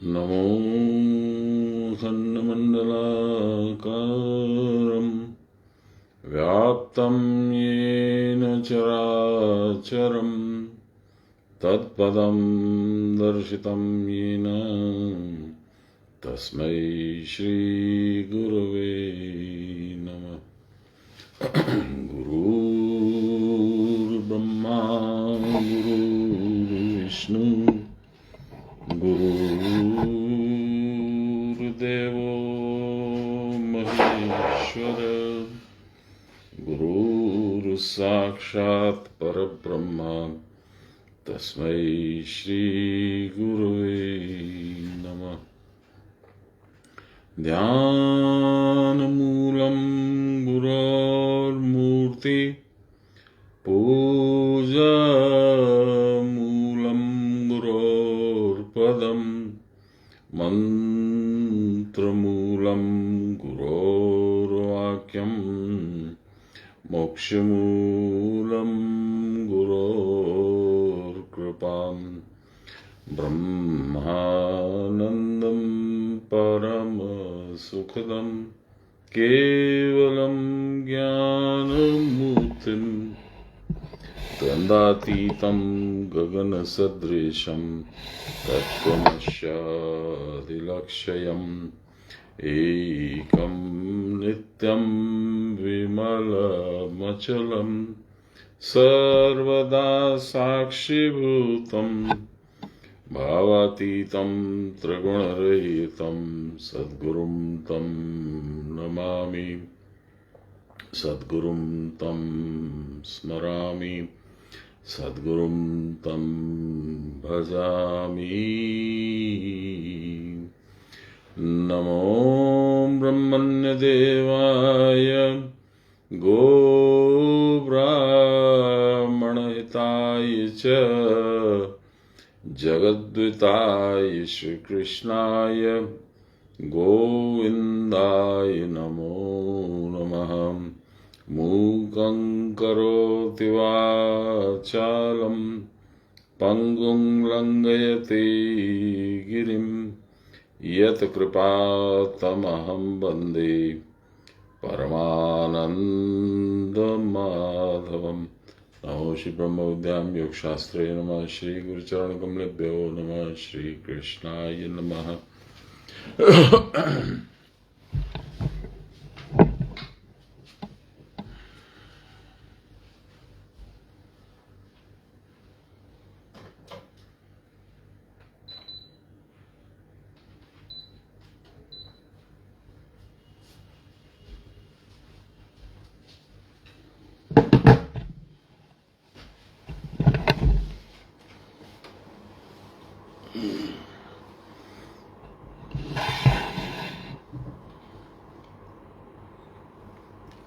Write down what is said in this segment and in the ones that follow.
नमो सन्नमण्डलाकारं व्याप्तं येन चराचरं तत्पदं दर्शितं येन तस्मै श्रीगुरवे नमः। गुरुर्ब्रह्मा गुरुर्विष्णु गुरुर्देवो महेश्वर गुरुर्साक्षात् परब्रह्म तस्मै श्रीगुरुवे नमः। ध्यानमूलं गुरोर्मूर्ति पूजामूलं गुरोर्पदं मन्त्रमूलं गुरोर्वाक्यं मोक्षमूलं गुरोर्कृपां ब्रह्मानन्दं परमसुखदं केवलं ज्ञानमूर्तिं द्वन्द्वातीतं गगनसदृशं तत्त्वमस्यादिलक्ष्यम् एकं नित्यं विमलमचलं सर्वदा साक्षिभूतं भावातीतं त्रिगुणरहितं सद्गुरुं तं नमामि सद्गुरुं तं स्मरामि सद्गुरुं तं भजामि। नमो ब्रह्मण्यदेवाय गोब्राह्मणहिताय च जगद्विताय श्रीकृष्णाय गोविन्दाय नमो नमः। मूकं करोति वाचालं पङ्गुं लङ्घयति गिरिं यत्कृपातमहं वन्दे परमानन्दमाधवम्। नमो श्री ब्रह्म विद्यां योगशास्त्रे नमः। श्री गुरुचरणकमलेभ्यो नमः। श्री कृष्णाय नमः।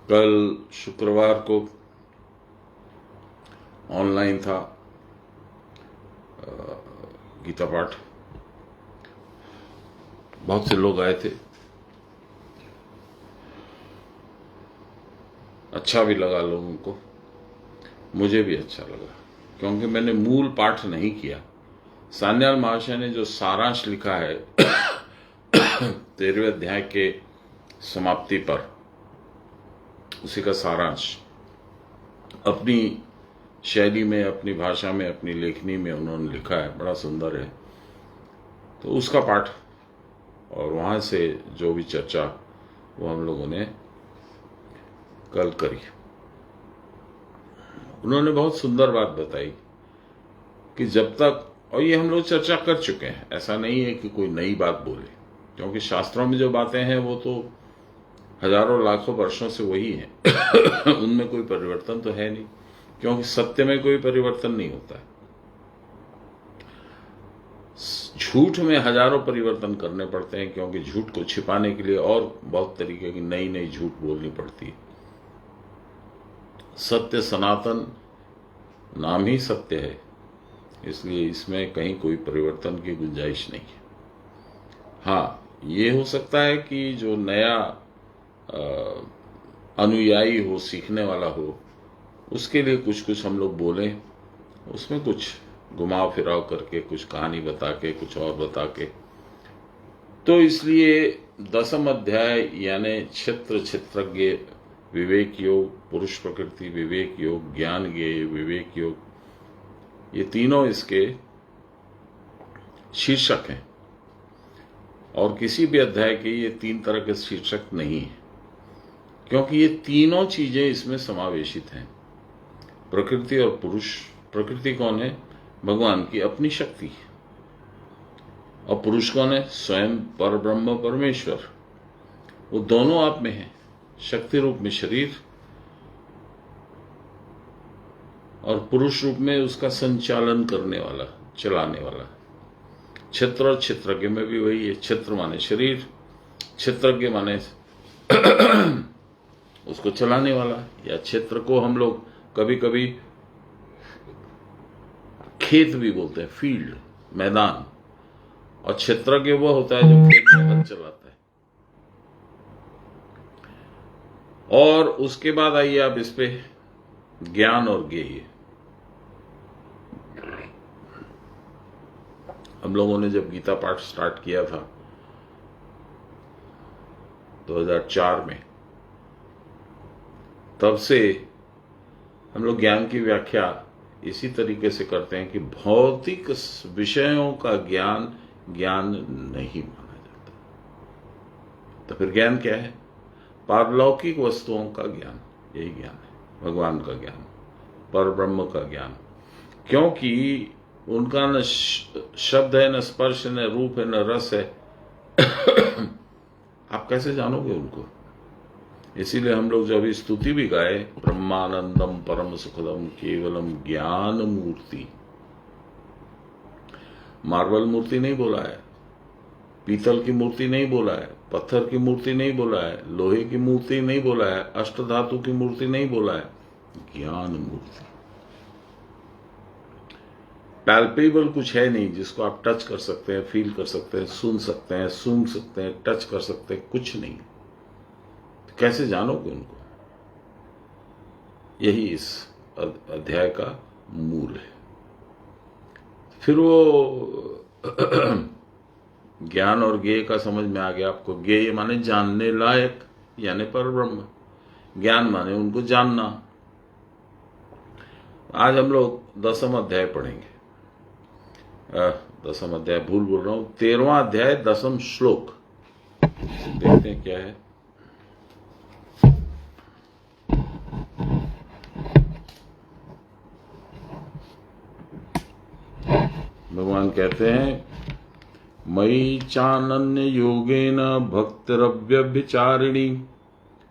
कल शुक्रवार को ऑनलाइन था गीता पाठ। बहुत से लोग आए थे, अच्छा भी लगा लोगों को, मुझे भी अच्छा लगा क्योंकि मैंने मूल पाठ नहीं किया। सान्याल महाशय ने जो सारांश लिखा है 13वें अध्याय के समाप्ति पर, उसी का सारांश अपनी शैली में, अपनी भाषा में, अपनी लेखनी में उन्होंने लिखा है, बड़ा सुंदर है। तो उसका पाठ और वहां से जो भी चर्चा वो हम लोगों ने कल करी। उन्होंने बहुत सुंदर बात बताई कि जब तक, और ये हम लोग चर्चा कर चुके हैं, ऐसा नहीं है कि कोई नई बात बोले, क्योंकि शास्त्रों में जो बातें हैं वो तो हजारों लाखों वर्षों से वही है। उनमें कोई परिवर्तन तो है नहीं, क्योंकि सत्य में कोई परिवर्तन नहीं होता है। झूठ में हजारों परिवर्तन करने पड़ते हैं, क्योंकि झूठ को छिपाने के लिए और बहुत तरीके की नई नई झूठ बोलनी पड़ती है। सत्य सनातन, नाम ही सत्य है, इसलिए इसमें कहीं कोई परिवर्तन की गुंजाइश नहीं है। हाँ, ये हो सकता है कि जो नया अनुयायी हो, सीखने वाला हो, उसके लिए कुछ कुछ हम लोग बोलें, उसमें कुछ घुमाव फिराव करके, कुछ कहानी बता के, कुछ और बता के, तो इसलिए 10वां अध्याय यानी क्षेत्र क्षेत्रज्ञ विवेक योग, पुरुष प्रकृति विवेक योग, ज्ञान ज्ञेय विवेक योग, ये तीनों इसके शीर्षक हैं। और किसी भी अध्याय के ये 3 तरह के शीर्षक नहीं है, क्योंकि ये तीनों चीजें इसमें समावेशित हैं। प्रकृति और पुरुष। प्रकृति कौन है? भगवान की अपनी शक्ति। और पुरुष कौन है? स्वयं पर ब्रह्म परमेश्वर। वो दोनों आप में है, शक्ति रूप में शरीर और पुरुष रूप में उसका संचालन करने वाला, चलाने वाला। क्षेत्र और क्षेत्रज्ञ में भी वही है। क्षेत्र माने शरीर, क्षेत्रज्ञ माने उसको चलाने वाला। या क्षेत्र को हम लोग कभी कभी खेत भी बोलते हैं, फील्ड, मैदान। और क्षेत्रज्ञ वो होता है जो खेत में हल चलाता है। और उसके बाद आइए आप इस पे ज्ञान और ज्ञेय। हम लोगों ने जब गीता पाठ स्टार्ट किया था 2004 में, तब से हम लोग ज्ञान की व्याख्या इसी तरीके से करते हैं कि भौतिक विषयों का ज्ञान ज्ञान नहीं माना जाता। तो फिर ज्ञान क्या है? पारलौकिक वस्तुओं का ज्ञान, यही ज्ञान है। भगवान का ज्ञान, पर ब्रह्म का ज्ञान। क्योंकि उनका न शब्द है, न स्पर्श, न रूप है, न रस है। आप कैसे जानोगे उनको? इसीलिए हम लोग जब स्तुति भी गाए, ब्रह्मानंदम परम सुखदम केवलम ज्ञान मूर्ति। मार्बल मूर्ति नहीं बोला है, पीतल की मूर्ति नहीं बोला है, पत्थर की मूर्ति नहीं बोला है, लोहे की मूर्ति नहीं बोला है, अष्टधातु की मूर्ति नहीं बोला है, ज्ञान मूर्ति। पैल्पेबल कुछ है नहीं जिसको आप टच कर सकते हैं, फील कर सकते हैं, सुन सकते हैं, सूंघ सकते हैं, टच कर सकते हैं, कुछ नहीं। तो कैसे जानोगे उनको? यही इस अध्याय का मूल है। फिर वो ज्ञान और ज्ञेय का समझ में आ गया आपको। ज्ञेय माने जानने लायक, यानी पर ब्रह्म। ज्ञान माने उनको जानना। आज हम लोग 10वां अध्याय पढ़ेंगे। 10वां अध्याय भूल बोल रहा हूं, 13वां अध्याय 10वां श्लोक। देखते हैं क्या है। भगवान कहते हैं, मयि चानन्य योगेन भक्तिरव्यभिचारिणी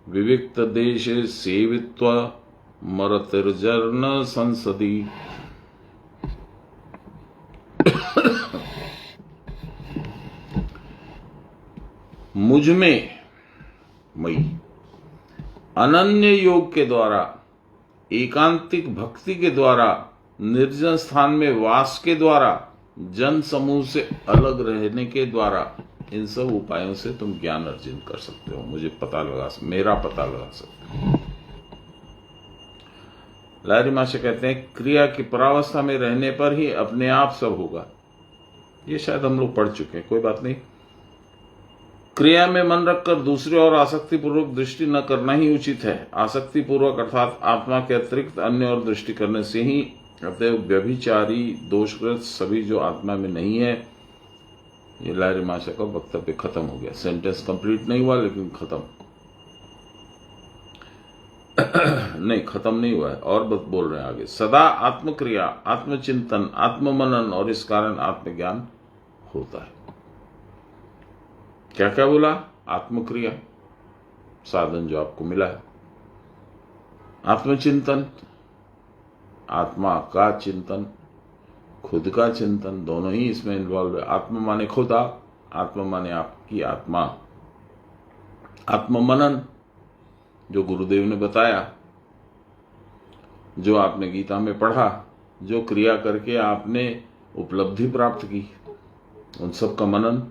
विविक्त देशे सेवित्वा मरतिर्जर्न संसदी। मुझ में, मयि, अनन्य योग के द्वारा, एकांतिक भक्ति के द्वारा, निर्जन स्थान में वास के द्वारा, जन समूह से अलग रहने के द्वारा, इन सब उपायों से तुम ज्ञान अर्जित कर सकते हो। मुझे पता लगा, मेरा पता लगा सकते हो। लाहिरी मास्टर कहते हैं, क्रिया की परावस्था में रहने पर ही अपने आप सब होगा। ये शायद हम लोग पढ़ चुके हैं, कोई बात नहीं। क्रिया में मन रखकर दूसरे और आसक्ति पूर्वक दृष्टि न करना ही उचित है। आसक्ति पूर्वक अर्थात आत्मा के अतिरिक्त अन्य और दृष्टि करने से ही, अतएव व्यभिचारी दोषग्रस्त सभी जो आत्मा में नहीं है। ये लाहिरी मास्टर का वक्तव्य खत्म हो गया। सेंटेंस कंप्लीट नहीं हुआ लेकिन खत्म। नहीं, खत्म नहीं हुआ है, और बोल रहे हैं आगे। सदा आत्मक्रिया, आत्मचिंतन, आत्ममनन और इस कारण आत्मज्ञान होता है। क्या क्या बोला? आत्मक्रिया, साधन जो आपको मिला है। आत्मचिंतन, आत्मा का चिंतन, खुद का चिंतन, दोनों ही इसमें इन्वॉल्व है। आत्मा माने खुदा, आत्मा माने आपकी आत्मा। आत्ममनन, जो गुरुदेव ने बताया, जो आपने गीता में पढ़ा, जो क्रिया करके आपने उपलब्धि प्राप्त की, उन सब का मनन।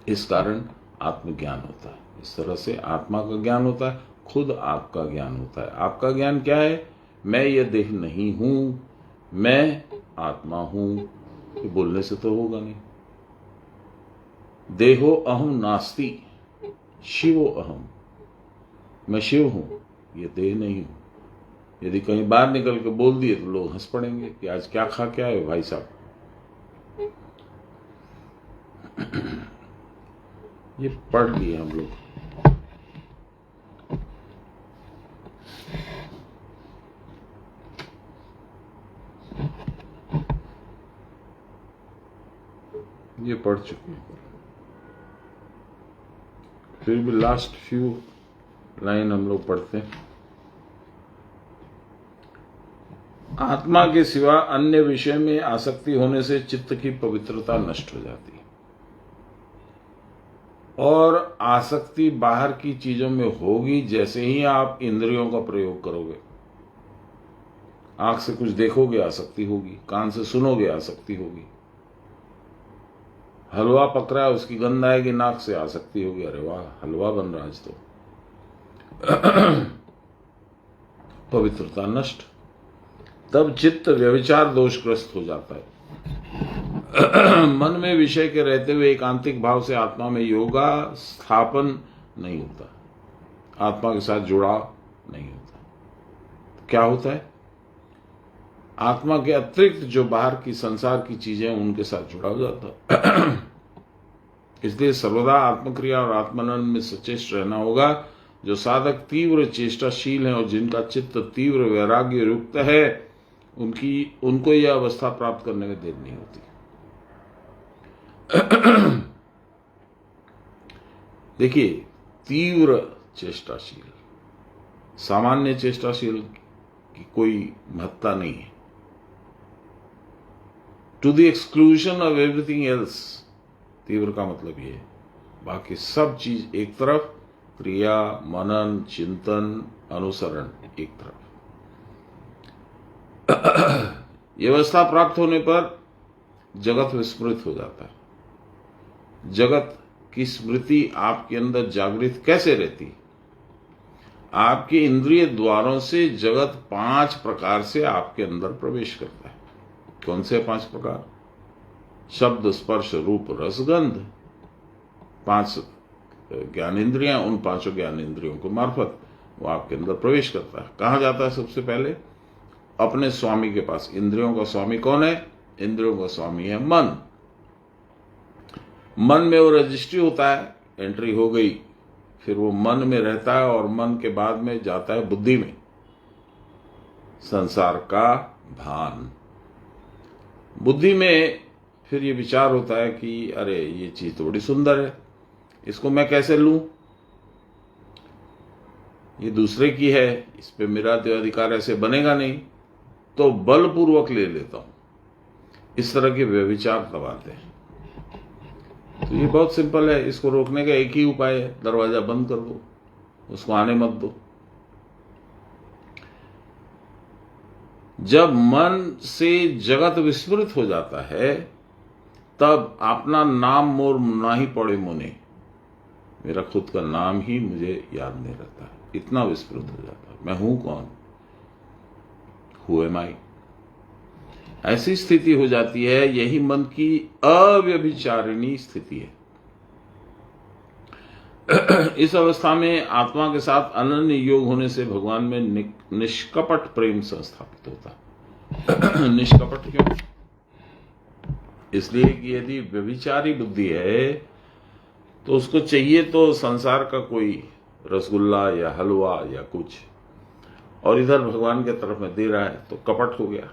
इस कारण आत्मज्ञान होता है। इस तरह से आत्मा का ज्ञान होता है, खुद आपका ज्ञान होता है। आपका ज्ञान क्या है? मैं ये देह नहीं हूं, मैं आत्मा हूं, कि बोलने से तो होगा नहीं। देहो अहम नास्ति शिवो अहम, मैं शिव हूं, ये देह नहीं हूं। यदि कहीं बाहर निकल के बोल दिए तो लोग हंस पड़ेंगे कि आज क्या खा के आए भाई साहब। ये पढ़ लिए हम लोग। ये पढ़ चुके हैं। फिर भी लास्ट फ्यू लाइन हम लोग पढ़ते हैं। आत्मा के सिवा अन्य विषय में आसक्ति होने से चित्त की पवित्रता नष्ट हो जाती है और आसक्ति बाहर की चीजों में होगी जैसे ही आप इंद्रियों का प्रयोग करोगे। आंख से कुछ देखोगे, आसक्ति होगी। कान से सुनोगे, आसक्ति होगी। हलवा पक रहा है, उसकी गंध आएगी, नाक से आसक्ति होगी, अरे वाह हलवा बन रहा है आज तो। पवित्रता नष्ट। तब चित्त व्यभिचार दोषग्रस्त हो जाता है। मन में विषय के रहते हुए एकांतिक भाव से आत्मा में योगा स्थापन नहीं होता, आत्मा के साथ जुड़ाव नहीं होता। क्या होता है? आत्मा के अतिरिक्त जो बाहर की संसार की चीजें उनके साथ जुड़ा हो जाता। इसलिए सर्वदा आत्मक्रिया और आत्मनन में सचेत रहना होगा। जो साधक तीव्र चेष्टाशील हैं और जिनका चित्त तीव्र वैराग्य युक्त है, उनको यह अवस्था प्राप्त करने में देर नहीं होती। देखिए, तीव्र चेष्टाशील, सामान्य चेष्टाशील की कोई महत्ता नहीं है। To the exclusion of everything else, तीव्र का मतलब ये है। बाकी सब चीज एक तरफ, क्रिया, मनन, चिंतन, अनुसरण एक तरफ। यह अवस्था प्राप्त होने पर जगत विस्मृत हो जाता है। जगत की स्मृति आपके अंदर जागृत कैसे रहती? आपके इंद्रिय द्वारों से जगत 5 प्रकार से आपके अंदर प्रवेश करता है। कौन से 5 प्रकार? शब्द, स्पर्श, रूप, रस, गंध। 5 ज्ञानेंद्रियां, उन 5 ज्ञानेंद्रियों को मार्फत वो आपके अंदर प्रवेश करता है। कहां जाता है? सबसे पहले अपने स्वामी के पास। इंद्रियों का स्वामी कौन है? इंद्रियों का स्वामी है मन। मन में वो रजिस्ट्री होता है, एंट्री हो गई, फिर वो मन में रहता है और मन के बाद में जाता है बुद्धि में, संसार का भान। बुद्धि में फिर ये विचार होता है कि अरे ये चीज तो बड़ी सुंदर है, इसको मैं कैसे लूं, ये दूसरे की है, इस पे मेरा अधिकार ऐसे बनेगा नहीं, तो बलपूर्वक ले लेता हूं। इस तरह के व्यभिचार दबाते हैं। तो ये बहुत सिंपल है, इसको रोकने का एक ही उपाय है, दरवाजा बंद कर दो, उसको आने मत दो। जब मन से जगत विस्मृत हो जाता है, तब अपना नाम मोर ना ही पड़े मुने, मेरा खुद का नाम ही मुझे याद नहीं रहता, इतना विस्मृत हो जाता है। मैं हूं कौन? हु एम आई? ऐसी स्थिति हो जाती है। यही मन की अव्यभिचारिणी स्थिति है। इस अवस्था में आत्मा के साथ अनन्य योग होने से भगवान में निष्कपट प्रेम संस्थापित होता है। निष्कपट क्यों? इसलिए कि यदि व्यभिचारी बुद्धि है तो उसको चाहिए तो संसार का कोई रसगुल्ला या हलवा या कुछ, और इधर भगवान के तरफ में दे रहा है तो कपट हो गया।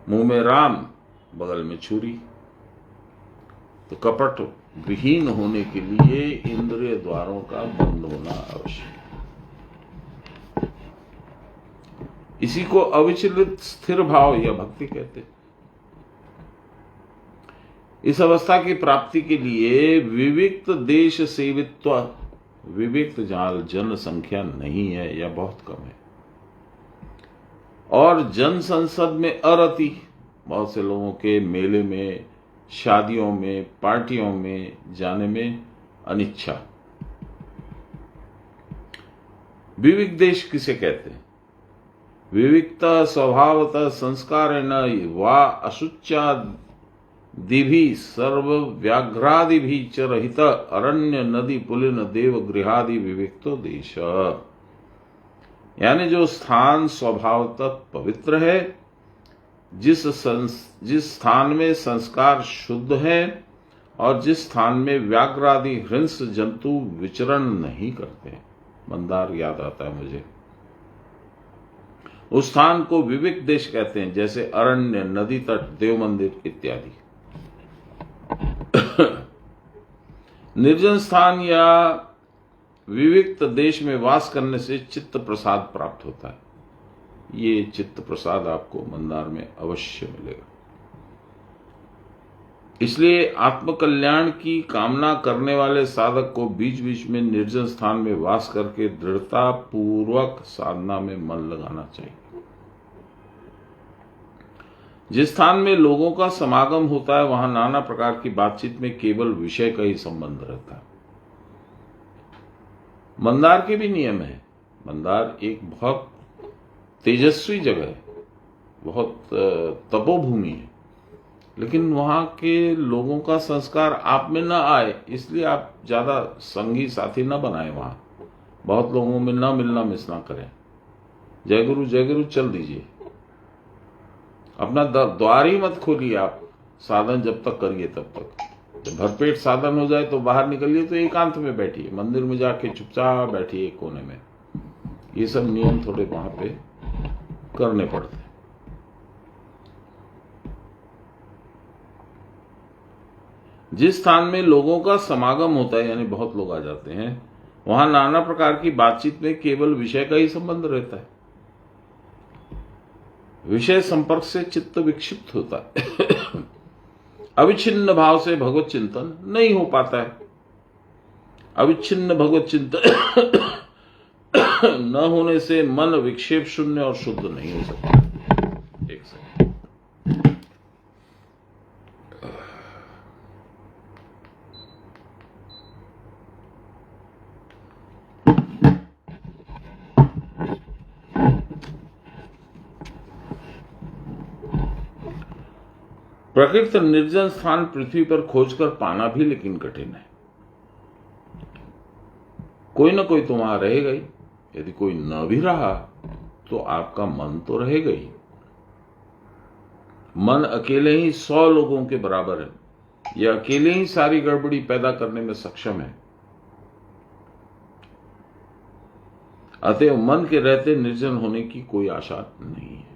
मुंह में राम, बगल में छुरी। तो कपट विहीन होने के लिए इंद्रिय द्वारों का बंद होना आवश्यक है। इसी को अविचलित स्थिर भाव या भक्ति कहते हैं। इस अवस्था की प्राप्ति के लिए विविक्त देश सेवित्व, विविक्त जहां जनसंख्या नहीं है या बहुत कम है, और जन संसद में अरति, बहुत से लोगों के मेले में, शादियों में, पार्टियों में जाने में अनिच्छा। विविक्त देश किसे कहते हैं? विविक्त स्वभावतः संस्कारेण वा अशुच्यादिभिः सर्व व्याघ्रादिभिः च रहित अरण्य नदी पुलिन देव गृहादि विविक्तो देश। यानी जो स्थान स्वभावतः पवित्र है, जिस स्थान में संस्कार शुद्ध है और जिस स्थान में व्याघ्रादि हिंस जंतु विचरण नहीं करते, मंदार याद आता है मुझे, उस स्थान को विविक्त देश कहते हैं, जैसे अरण्य, नदी तट, देव मंदिर इत्यादि। निर्जन स्थान या विविक्त देश में वास करने से चित्त प्रसाद प्राप्त होता है। ये चित्त प्रसाद आपको मंदार में अवश्य मिलेगा। इसलिए आत्मकल्याण की कामना करने वाले साधक को बीच बीच में निर्जन स्थान में वास करके दृढ़ता पूर्वक साधना में मन लगाना चाहिए। जिस स्थान में लोगों का समागम होता है, वहां नाना प्रकार की बातचीत में केवल विषय का ही संबंध रहता है। मंदार के भी नियम है। मंदार एक बहुत तेजस्वी जगह है, बहुत तपोभूमि है, लेकिन वहां के लोगों का संस्कार आप में न आए, इसलिए आप ज्यादा संगी साथी न बनाए। वहां बहुत लोगों में न मिलना मिसना करें। जय गुरु चल दीजिए। अपना द्वार ही मत खोलिए आप, साधन जब तक करिए तब तक। जब भरपेट साधन हो जाए तो बाहर निकलिए, तो एकांत में बैठिए, मंदिर में जाके चुपचाप बैठिए एक कोने में। ये सब नियम थोड़े वहां पे करने पड़ते हैं। जिस स्थान में लोगों का समागम होता है, यानी बहुत लोग आ जाते हैं, वहां नाना प्रकार की बातचीत में केवल विषय का ही संबंध रहता है। विषय संपर्क से चित्त विक्षिप्त होता है। अविच्छिन्न भाव से भगवत चिंतन नहीं हो पाता है। अविच्छिन्न भगवत चिंतन न होने से मन विक्षेप शून्य और शुद्ध नहीं हो सकता। एक सेकंड। प्रकृत निर्जन स्थान पृथ्वी पर खोजकर पाना भी लेकिन कठिन है। कोई ना कोई तो वहां रहेगा ही। यदि कोई न भी रहा तो आपका मन तो रहेगा ही। मन अकेले ही 100 लोगों के बराबर है। यह अकेले ही सारी गड़बड़ी पैदा करने में सक्षम है। अतएव मन के रहते निर्जन होने की कोई आशा नहीं है।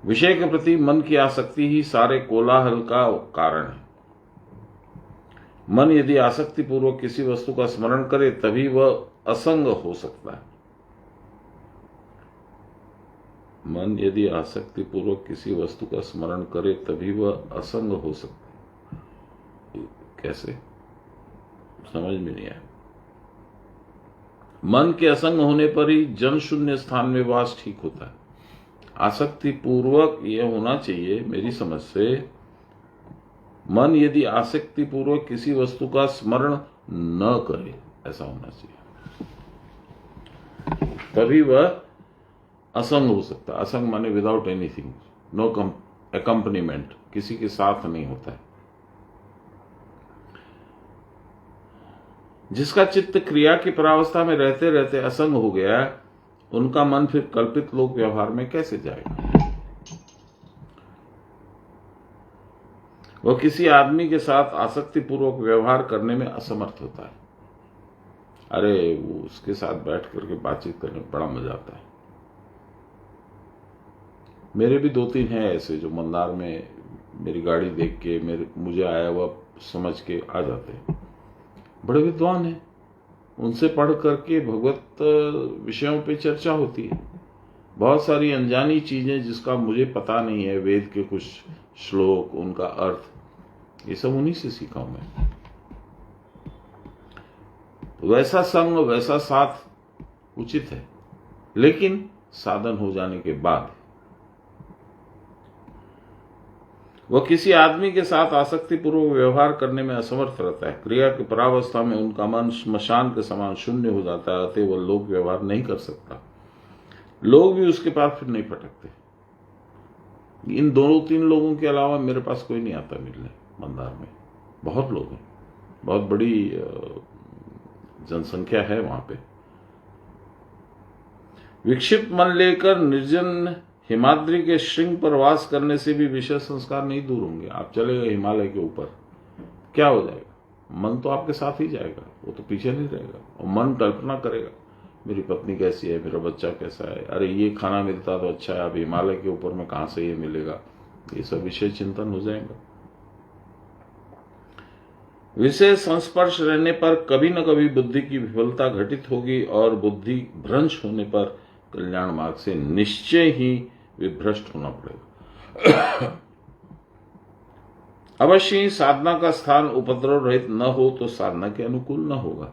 विषय के प्रति मन की आसक्ति ही सारे कोलाहल का कारण है। मन यदि आसक्ति पूर्वक किसी वस्तु का स्मरण करे तभी वह असंग हो सकता है। मन यदि आसक्ति पूर्वक किसी वस्तु का स्मरण करे तभी वह असंग हो सकता है। कैसे? समझ में नहीं आया। मन के असंग होने पर ही जन शून्य स्थान में वास ठीक होता है। आसक्ति पूर्वक यह होना चाहिए, मेरी समझ से, मन यदि आसक्ति पूर्वक किसी वस्तु का स्मरण न करे, ऐसा होना चाहिए, तभी वह असंग हो सकता है। असंग माने विदाउट एनीथिंग, नो अकम्पनीमेंट, किसी के साथ नहीं होता है। जिसका चित्त क्रिया की परावस्था में रहते रहते असंग हो गया, उनका मन फिर कल्पित लोक व्यवहार में कैसे जाएगा? वह किसी आदमी के साथ आसक्ति पूर्वक व्यवहार करने में असमर्थ होता है। अरे वो उसके साथ बैठ करके बातचीत करने में बड़ा मजा आता है। मेरे भी 2-3 हैं ऐसे जो मंदार में मेरी गाड़ी देख के मुझे आया हुआ समझ के आ जाते हैं। बड़े विद्वान हैं। उनसे पढ़ करके भगवत विषयों पे चर्चा होती है। बहुत सारी अनजानी चीजें जिसका मुझे पता नहीं है, वेद के कुछ श्लोक, उनका अर्थ, ये सब उन्हीं से सीखा हूं मैं। वैसा संग, वैसा साथ उचित है, लेकिन साधन हो जाने के बाद। वह किसी आदमी के साथ आसक्ति पूर्वक व्यवहार करने में असमर्थ रहता है। क्रिया की परावस्था में उनका मन श्मशान के समान शून्य हो जाता है, अतः वह लोक व्यवहार नहीं कर सकता। लोग भी उसके पास फिर नहीं फटकते। इन 2-3 लोगों के अलावा मेरे पास कोई नहीं आता मिलने मंदार में। बहुत लोग हैं, बहुत बड़ी जनसंख्या है वहां पे। विक्षिप्त मन लेकर निर्जन हिमाद्री के श्रृंग पर वास करने से भी विषय संस्कार नहीं दूर होंगे। आप चले गए हिमालय के ऊपर, क्या हो जाएगा? मन तो आपके साथ ही जाएगा, वो तो पीछे नहीं रहेगा। और मन कल्पना करेगा, मेरी पत्नी कैसी है, मेरा बच्चा कैसा है, अरे ये खाना मिलता तो अच्छा है, अब हिमालय के ऊपर में कहां से ये मिलेगा। ये सब विषय चिंतन हो जाएगा। विषय संस्पर्श रहने पर कभी न कभी बुद्धि की विफलता घटित होगी और बुद्धि भ्रंश होने पर कल्याण मार्ग से निश्चय ही विभ्रष्ट होना पड़ेगा। अवश्य ही साधना का स्थान उपद्रव रहित न हो तो साधना के अनुकूल न होगा।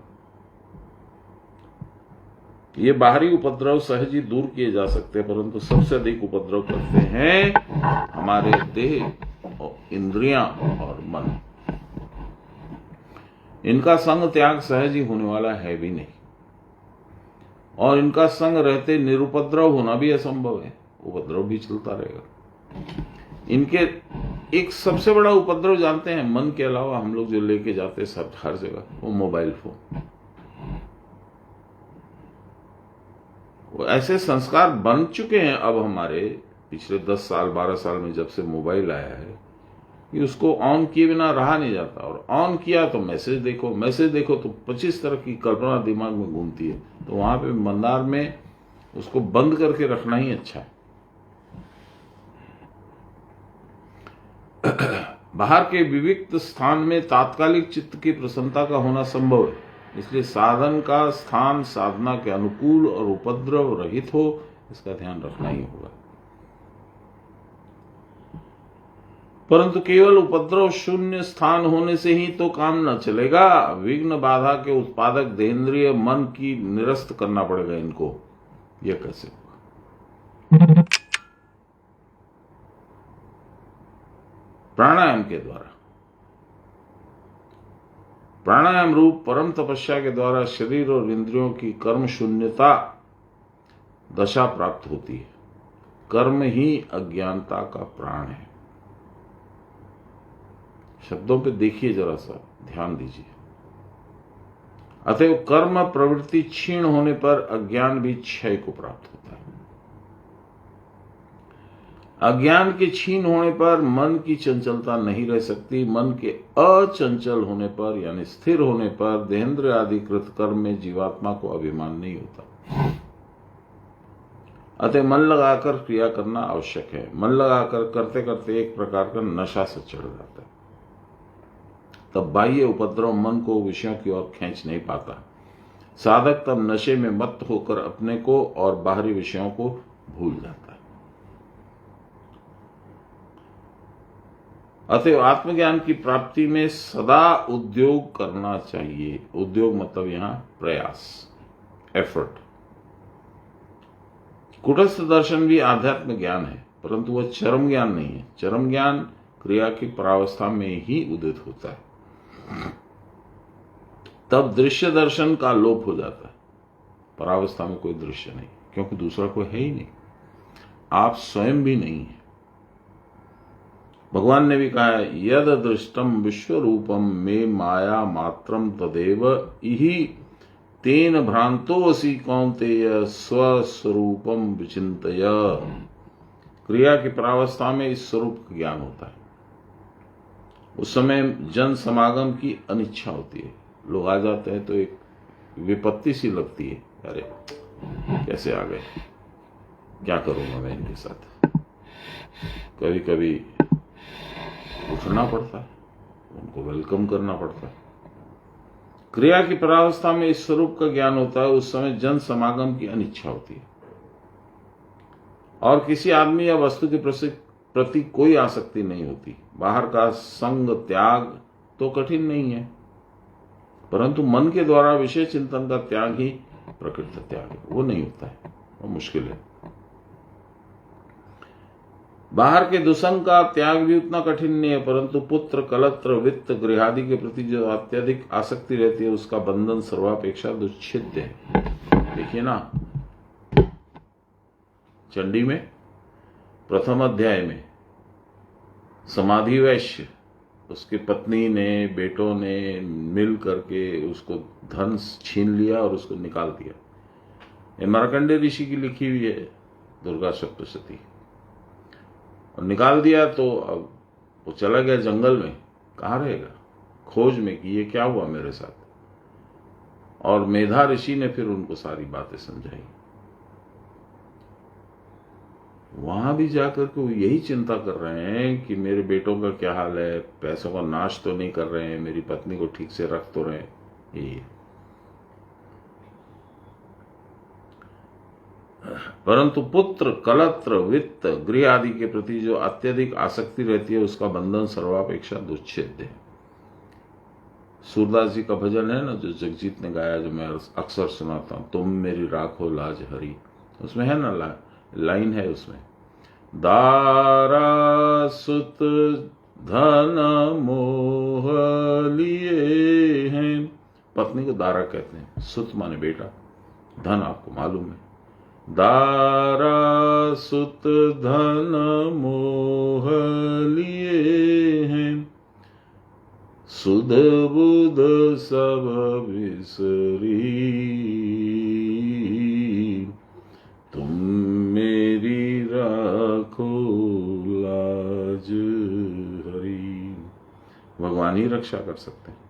ये बाहरी उपद्रव सहज ही दूर किए जा सकते हैं, परंतु सबसे अधिक उपद्रव करते हैं हमारे देह और इंद्रियां और मन। इनका संग त्याग सहज ही होने वाला है भी नहीं, और इनका संग रहते निरुपद्रव होना भी असंभव है। उपद्रव भी चलता रहेगा। इनके एक सबसे बड़ा उपद्रव जानते हैं, मन के अलावा हम लोग जो लेके जाते हैं सब हर जगह, वो मोबाइल फोन। वो ऐसे संस्कार बन चुके हैं अब हमारे पिछले 10 साल 12 साल में, जब से मोबाइल आया है, कि उसको ऑन किए बिना रहा नहीं जाता। और ऑन किया तो मैसेज देखो तो 25 तरह की कल्पना दिमाग में घूमती है। तो वहां पे मंदार में उसको बंद करके रखना ही अच्छा है। बाहर के विविक्त स्थान में तात्कालिक चित्त की प्रसन्नता का होना संभव है, इसलिए साधन का स्थान साधना के अनुकूल और उपद्रव रहित हो, इसका ध्यान रखना ही होगा। परंतु केवल उपद्रव शून्य स्थान होने से ही तो काम न चलेगा। विघ्न बाधा के उत्पादक देहेंद्रिय मन की निरस्त करना पड़ेगा इनको। यह कैसे होगा? प्राणायाम के द्वारा। प्राणायाम रूप परम तपस्या के द्वारा शरीर और इंद्रियों की कर्म शून्यता दशा प्राप्त होती है। कर्म ही अज्ञानता का प्राण है। शब्दों पे देखिए, जरा सा ध्यान दीजिए। अतएव कर्म प्रवृत्ति क्षीण होने पर अज्ञान भी क्षय को प्राप्त होता है। अज्ञान के क्षीण होने पर मन की चंचलता नहीं रह सकती। मन के अचंचल होने पर यानी स्थिर होने पर देहेंद्र आदि कृत कर्म में जीवात्मा को अभिमान नहीं होता। अतः मन लगाकर क्रिया करना आवश्यक है। मन लगाकर करते करते एक प्रकार का नशा से चढ़ जाता है। तब बाह्य उपद्रव मन को विषयों की ओर खींच नहीं पाता। साधक तब नशे में मत्त होकर अपने को और बाहरी विषयों को भूल जाता है। अतएव आत्मज्ञान की प्राप्ति में सदा उद्योग करना चाहिए। उद्योग मतलब यहां प्रयास, एफर्ट। कुटस्थ दर्शन भी आध्यात्म ज्ञान है, परंतु वह चरम ज्ञान नहीं है। चरम ज्ञान क्रिया की परावस्था में ही उदित होता है। तब दृश्य दर्शन का लोप हो जाता है। परावस्था में कोई दृश्य नहीं, क्योंकि दूसरा कोई है ही नहीं। आप स्वयं भी नहीं है। भगवान ने भी कहा है, यद दृष्टम विश्व रूपम में माया मात्रम तदेव इहि तेन भ्रांतोऽसि कौन्तेय स्वस्वरूपम विचिन्तय। क्रिया की परावस्था में इस स्वरूप का ज्ञान होता है। उस समय जन समागम की अनिच्छा होती है। लोग आ जाते हैं तो एक विपत्ति सी लगती है, अरे कैसे आ गए, क्या करूंगा मैं इनके साथ। कभी कभी उठना पड़ता है, उनको वेलकम करना पड़ता है। क्रिया की परावस्था में इस स्वरूप का ज्ञान होता है। उस समय जन समागम की अनिच्छा होती है और किसी आदमी या वस्तु के प्रति कोई आसक्ति नहीं होती। बाहर का संग त्याग तो कठिन नहीं है, परंतु मन के द्वारा विषय चिंतन का त्याग ही प्रकृत त्याग है। वो नहीं होता है, वो मुश्किल है। बाहर के दुसंग का त्याग भी उतना कठिन नहीं है, परंतु पुत्र, कलत्र, वित्त, गृहादि के प्रति जो अत्यधिक आसक्ति रहती है, उसका बंधन सर्वापेक्षा दुच्छिद्य है। देखिए ना, चंडी में प्रथम अध्याय में समाधि वैश्य, उसकी पत्नी ने, बेटों ने मिल करके उसको धन छीन लिया और उसको निकाल दिया। ये मार्कंडेय ऋषि की लिखी हुई है दुर्गा सप्तशती। और निकाल दिया तो अब वो चला गया जंगल में, कहाँ रहेगा, खोज में कि ये क्या हुआ मेरे साथ। और मेधा ऋषि ने फिर उनको सारी बातें समझाई। वहां भी जाकर के वो यही चिंता कर रहे हैं कि मेरे बेटों का क्या हाल है, पैसों का नाश तो नहीं कर रहे हैं, मेरी पत्नी को ठीक से रख तो रहे हैं। यही है। परंतु पुत्र, कलत्र, वित्त, गृह आदि के प्रति जो अत्यधिक आसक्ति रहती है उसका बंधन सर्वापेक्षा दुच्छेद्य है। सूरदास जी का भजन है ना, जो जगजीत ने गाया, जो मैं अक्सर सुनाता हूं, तुम मेरी राखो लाज हरी, उसमें है ना लाइन है उसमें, दारा सुत धन मोह लिए हैं। पत्नी को दारा कहते हैं, सुत माने बेटा, धन आपको मालूम है। दारा सुत धन मोह लिए हैं, सुध बुध सब विसरी, तुम मेरी राखो लाज हरी। भगवान ही रक्षा कर सकते हैं।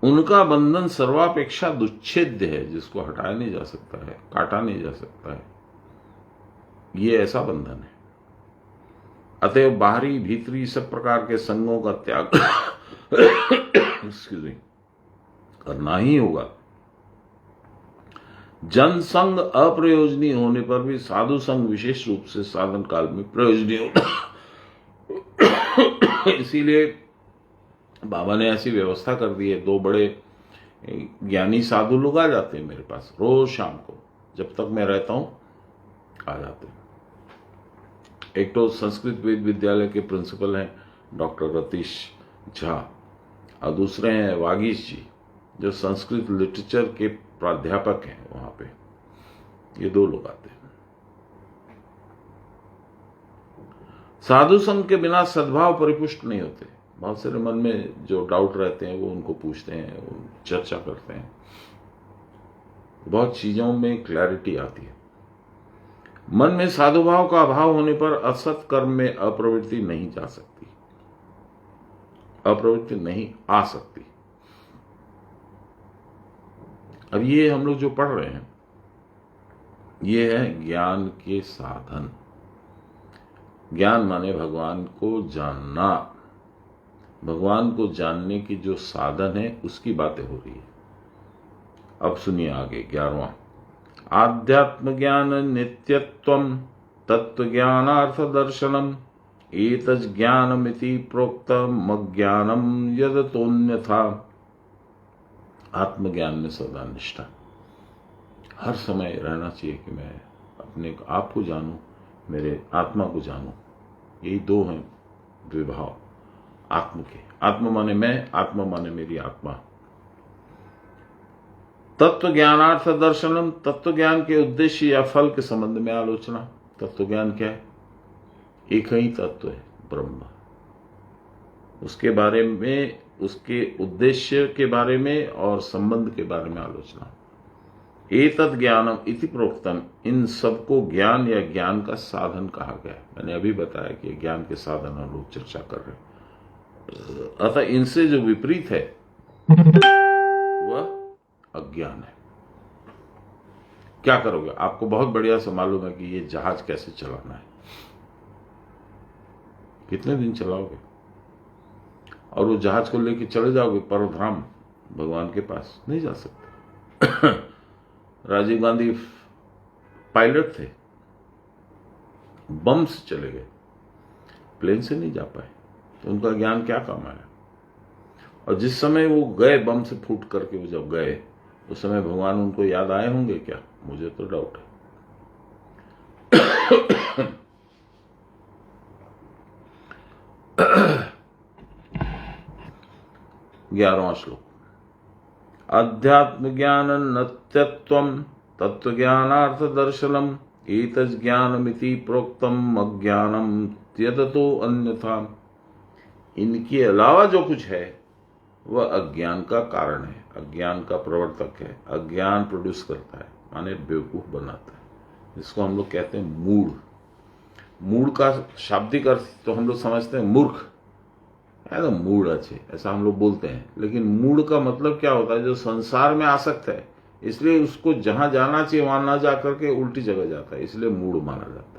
उनका बंधन सर्वापेक्षा दुच्छेद्य है, जिसको हटाया नहीं जा सकता है, काटा नहीं जा सकता है। ये ऐसा बंधन है। अतएव बाहरी भीतरी सब प्रकार के संगों का त्याग करना ही होगा। जनसंग अप्रयोजनीय होने पर भी साधु संग विशेष रूप से साधन काल में प्रयोजनीय होता। इसीलिए बाबा ने ऐसी व्यवस्था कर दी है, 2 बड़े ज्ञानी साधु लोग आ जाते हैं मेरे पास रोज शाम को, जब तक मैं रहता हूं आ जाते हैं। एक तो संस्कृत वेद विद्यालय के प्रिंसिपल हैं डॉक्टर रतीश झा, और दूसरे हैं वागीश जी, जो संस्कृत लिटरेचर के प्राध्यापक हैं वहां पे। ये 2 लोग आते हैं। साधु संघ के बिना सद्भाव परिपुष्ट नहीं होते। बहुत सारे मन में जो डाउट रहते हैं वो उनको पूछते हैं, वो चर्चा करते हैं, बहुत चीजों में क्लैरिटी आती है। मन में साधुभाव का अभाव होने पर असत कर्म में अप्रवृत्ति नहीं जा सकती, अप्रवृत्ति नहीं आ सकती। अब ये हम लोग जो पढ़ रहे हैं ये है ज्ञान के साधन। ज्ञान माने भगवान को जानना। भगवान को जानने की जो साधन है उसकी बातें हो रही है। अब सुनिए आगे 11वां, आध्यात्म ज्ञान नित्यत्वम तत्व ज्ञानार्थ दर्शनम एतज ज्ञानमिति प्रोक्तम अज्ञानम यदतोन्यथा। आत्मज्ञान में सदा निष्ठा, हर समय रहना चाहिए कि मैं अपने आप को जानूं, मेरे आत्मा को जानूं। यही 2 हैं विभाव आत्म के। आत्मा माने मैं, आत्मा माने मेरी आत्मा। तत्व ज्ञानार्थ दर्शनम, तत्व ज्ञान के उद्देश्य या फल के संबंध में आलोचना। तत्व ज्ञान क्या है? एक ही तत्व है, ब्रह्म। उसके बारे में, उसके उद्देश्य के बारे में और संबंध के बारे में आलोचना। एतत् ज्ञानम इति प्रोक्तम, इन सबको ज्ञान या ज्ञान का साधन कहा गया। मैंने अभी बताया कि ज्ञान के साधन हम लोग चर्चा कर रहे हैं। अतः इनसे जो विपरीत है वह अज्ञान है। क्या करोगे? आपको बहुत बढ़िया से मालूम है कि ये जहाज कैसे चलाना है, कितने दिन चलाओगे? और वो जहाज को लेके चले जाओगे परधाम भगवान के पास? नहीं जा सकते। राजीव गांधी पायलट थे, बम से चले गए, प्लेन से नहीं जा पाए, तो उनका ज्ञान क्या काम आया? और जिस समय वो गए, बम से फूट करके वो जब गए, उस समय भगवान उनको याद आए होंगे क्या? मुझे तो डाउट है। 11वां श्लोक, अध्यात्म ज्ञान नत्यत्वम तत्व ज्ञानार्थ दर्शनम एतज्ज्ञानमिति प्रोक्तम अज्ञानम त्यजतो अन्यथा। इनके अलावा जो कुछ है वह अज्ञान का कारण है, अज्ञान का प्रवर्तक है, अज्ञान प्रोड्यूस करता है, माने बेवकूफ बनाता है। इसको हम लोग कहते हैं मूढ़। मूढ़ का शाब्दिक अर्थ तो हम लोग समझते हैं मूर्ख है, तो मूढ़ अच्छे ऐसा हम लोग बोलते हैं, लेकिन मूढ़ का मतलब क्या होता है? जो संसार में आसक्त है, इसलिए उसको जहां जाना चाहिए वहां ना जाकर के उल्टी जगह जाता है, इसलिए मूढ़ माना जाता है।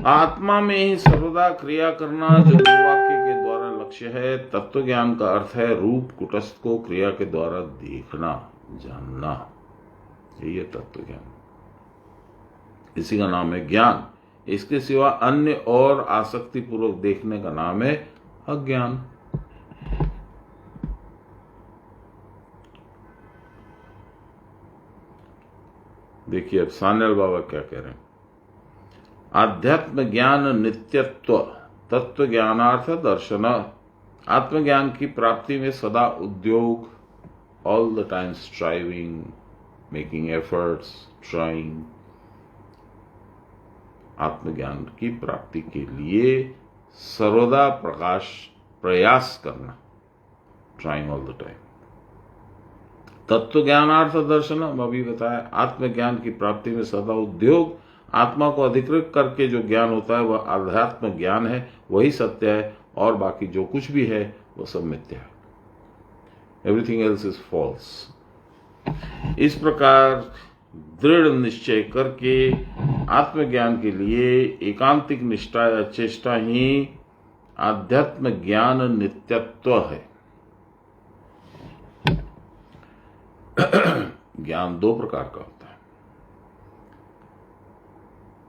आत्मा में ही सर्वदा क्रिया करना जो वाक्य के द्वारा लक्ष्य है। तत्व ज्ञान का अर्थ है रूप कुटस्थ को क्रिया के द्वारा देखना, जानना, यही है तत्व ज्ञान। इसी का नाम है ज्ञान। इसके सिवा अन्य और आसक्ति पूर्वक देखने का नाम है अज्ञान। देखिए अब सान्याल बाबा क्या कह रहे हैं। आध्यात्म ज्ञान नित्यत्व तत्व ज्ञानार्थ दर्शन। आत्मज्ञान की प्राप्ति में सदा उद्योग, all the time striving, making efforts, trying. आत्मज्ञान की प्राप्ति के लिए सर्वदा प्रयास करना, ट्राइंग ऑल द टाइम। तत्व ज्ञानार्थ दर्शन, अभी बताया, आत्मज्ञान की प्राप्ति में सदा उद्योग, आत्मा को अधिकृत करके जो ज्ञान होता है वह आध्यात्म ज्ञान है, वही सत्य है, और बाकी जो कुछ भी है वह सब मिथ्या है। Everything else is false. इस प्रकार दृढ़ निश्चय करके आत्मज्ञान के लिए एकांतिक निष्ठा या चेष्टा ही आध्यात्म ज्ञान नित्यत्व है। ज्ञान दो प्रकार का होता है।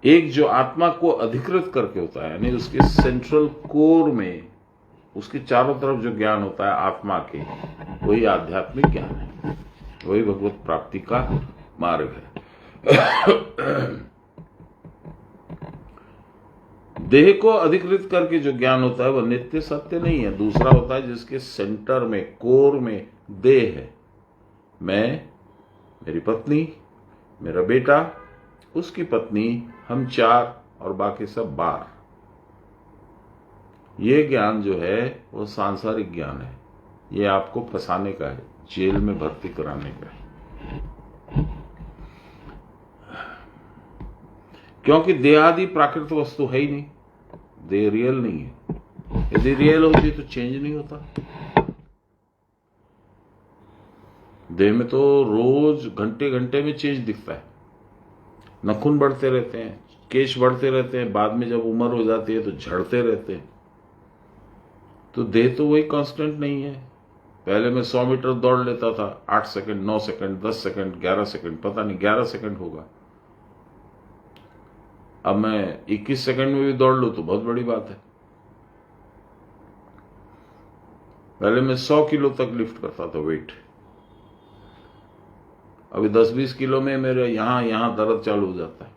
एक जो आत्मा को अधिकृत करके होता है, यानी उसके सेंट्रल कोर में, उसके चारों तरफ जो ज्ञान होता है आत्मा के, वही आध्यात्मिक ज्ञान है, वही भगवत प्राप्ति का मार्ग है। देह को अधिकृत करके जो ज्ञान होता है वह नित्य सत्य नहीं है। दूसरा होता है जिसके सेंटर में, कोर में देह है, मैं, मेरी पत्नी, मेरा बेटा, उसकी पत्नी, हम चार और बाकी सब 12। ये ज्ञान जो है वो सांसारिक ज्ञान है, ये आपको फंसाने का है, जेल में भर्ती कराने का है। क्योंकि देहादि प्राकृत वस्तु है ही नहीं, देह रियल नहीं है। यदि रियल होती तो चेंज नहीं होता। देह में तो रोज घंटे घंटे में चेंज दिखता है, नखून बढ़ते रहते हैं, केश बढ़ते रहते हैं, बाद में जब उम्र हो जाती है तो झड़ते रहते हैं। तो देह तो वही कांस्टेंट नहीं है। पहले मैं 100 मीटर दौड़ लेता था, 8 सेकंड, 9 सेकंड, 10 सेकंड, 11 सेकंड, पता नहीं 11 सेकंड होगा। अब मैं 21 सेकंड में भी दौड़ लूं तो बहुत बड़ी बात है। पहले मैं 100 किलो तक लिफ्ट करता था वेट, अभी 10-20 किलो में मेरे यहां दर्द चालू हो जाता है।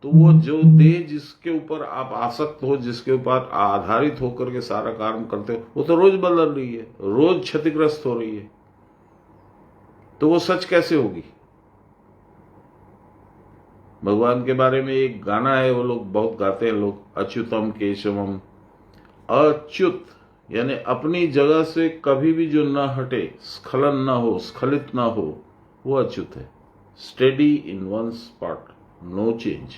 तो वो जो देह जिसके ऊपर आप आसक्त हो, जिसके ऊपर आधारित होकर के सारा काम करते हो, वो तो रोज बदल रही है, रोज क्षतिग्रस्त हो रही है। तो वो सच कैसे होगी? भगवान के बारे में एक गाना है, वो लोग बहुत गाते हैं लोग, अच्युतम केशवम। अच्युत यानी अपनी जगह से कभी भी जो न हटे, स्खलन न हो, स्खलित न हो, वो अच्युत है। Steady in one spot, no change.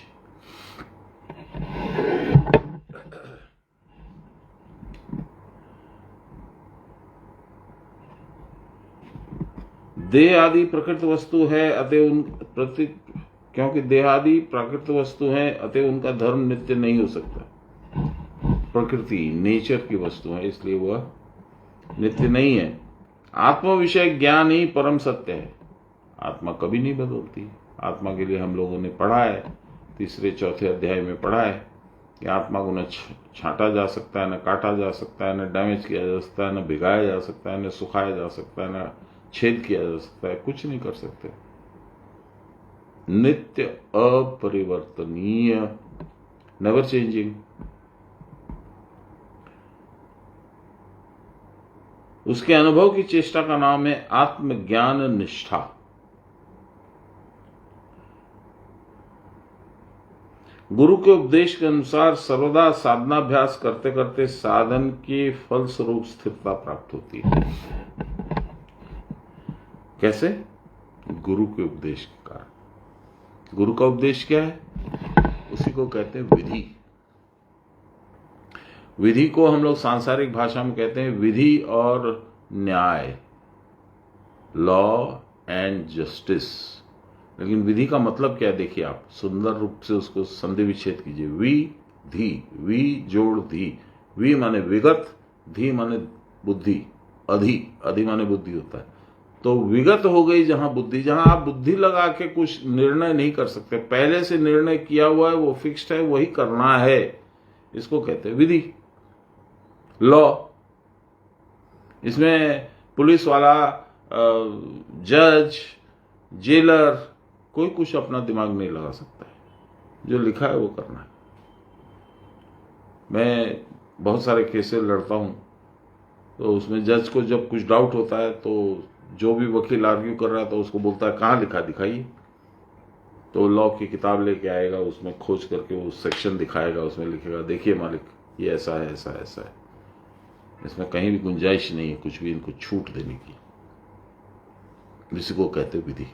देह आदि प्रकृत वस्तु है, अतः उन प्रति, क्योंकि देह आदि प्राकृत वस्तु है, अतः उनका धर्म नित्य नहीं हो सकता। प्रकृति नेचर की वस्तु है, इसलिए वह नित्य नहीं है। आत्म विषय ज्ञान ही परम सत्य है। आत्मा कभी नहीं बदलती। आत्मा के लिए हम लोगों ने पढ़ा है, 3-4 अध्याय में पढ़ा है कि आत्मा को न छांटा जा सकता है, न काटा जा सकता है, न डैमेज किया जा सकता है, न भिगाया जा सकता है, न सुखाया जा सकता है, न छेद किया जा सकता है? कुछ नहीं कर सकते। नित्य, अपरिवर्तनीय, नेवर चेंजिंग। उसके अनुभव की चेष्टा का नाम है आत्मज्ञान निष्ठा। गुरु के उपदेश के अनुसार सर्वदा साधनाभ्यास करते करते साधन के फलस्वरूप स्थिरता प्राप्त होती है। कैसे? गुरु के उपदेश के कारण। गुरु का उपदेश क्या है? उसी को कहते हैं विधि। विधि को हम लोग सांसारिक भाषा में कहते हैं विधि और न्याय, लॉ एंड जस्टिस। लेकिन विधि का मतलब क्या है? देखिए, आप सुंदर रूप से उसको संधि विच्छेद कीजिए। धी, वी जोड़ धी। वी माने विगत, धी माने बुद्धि, अधि माने बुद्धि होता है। तो विगत हो गई जहां बुद्धि, जहां आप बुद्धि लगा के कुछ निर्णय नहीं कर सकते, पहले से निर्णय किया हुआ है, वो फिक्स्ड है, वही करना है, इसको कहते हैं विधि। लॉ, इसमें पुलिस वाला, जज, जेलर, कोई कुछ अपना दिमाग नहीं लगा सकता है। जो लिखा है वो करना है। मैं बहुत सारे केसेस लड़ता हूं, तो उसमें जज को जब कुछ डाउट होता है तो जो भी वकील आर्ग्यू कर रहा है तो उसको बोलता है कहाँ लिखा, दिखाइए। तो लॉ की किताब लेके आएगा, उसमें खोज करके वो सेक्शन दिखाएगा, उसमें लिखेगा देखिए मालिक, ये ऐसा है, ऐसा ऐसा है, इसमें कहीं भी गुंजाइश नहीं है कुछ भी इनको छूट देने की। इसी को कहते विधि।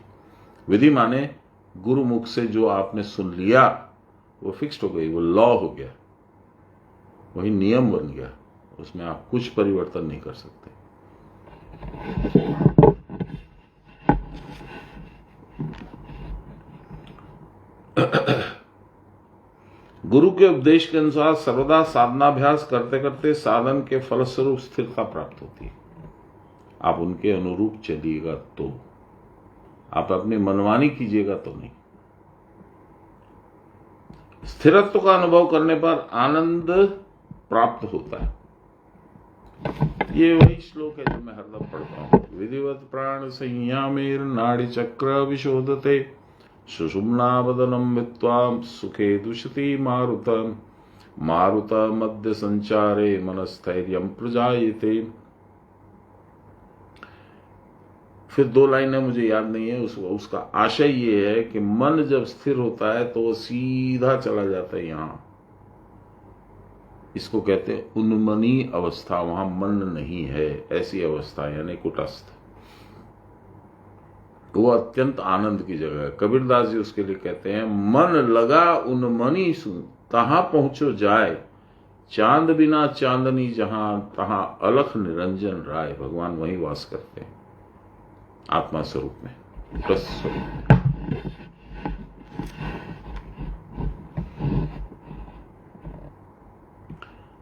विधि माने गुरु मुख से जो आपने सुन लिया वो फिक्स्ड हो गई, वो लॉ हो गया, वही नियम बन गया, उसमें आप कुछ परिवर्तन नहीं कर सकते। गुरु के उपदेश के अनुसार सर्वदा साधनाभ्यास करते करते साधन के फलस्वरूप स्थिरता प्राप्त होती है। आप उनके अनुरूप चलिएगा तो, आप अपनी मनमानी कीजिएगा तो नहीं। स्थिरत्व का अनुभव करने पर आनंद प्राप्त होता है। ये वही श्लोक है जो मैं हरदम पढ़ता हूं। विधिवत प्राण संयामेर नाड़ी चक्र विशोधते सुषुम्नावदनम वित्वाम सुखे दुषति मारुतम मारुत मध्य संचारे मनस्थैर्यम प्रजायते। फिर 2 लाइनें मुझे याद नहीं है, उसका आशय ये है कि मन जब स्थिर होता है तो वो सीधा चला जाता है यहां, इसको कहते हैं उन्मनी अवस्था, वहां मन नहीं है, ऐसी अवस्था यानी कुटस्थ। वो अत्यंत आनंद की जगह है। कबीरदास जी उसके लिए कहते हैं मन लगा उन्मनी सुन तहां पहुंचो जाए, चांद बिना चांदनी जहां तहां अलख निरंजन राय। भगवान वहीं वास करते हैं आत्मा स्वरूप में, कुटस्थ स्वरूप।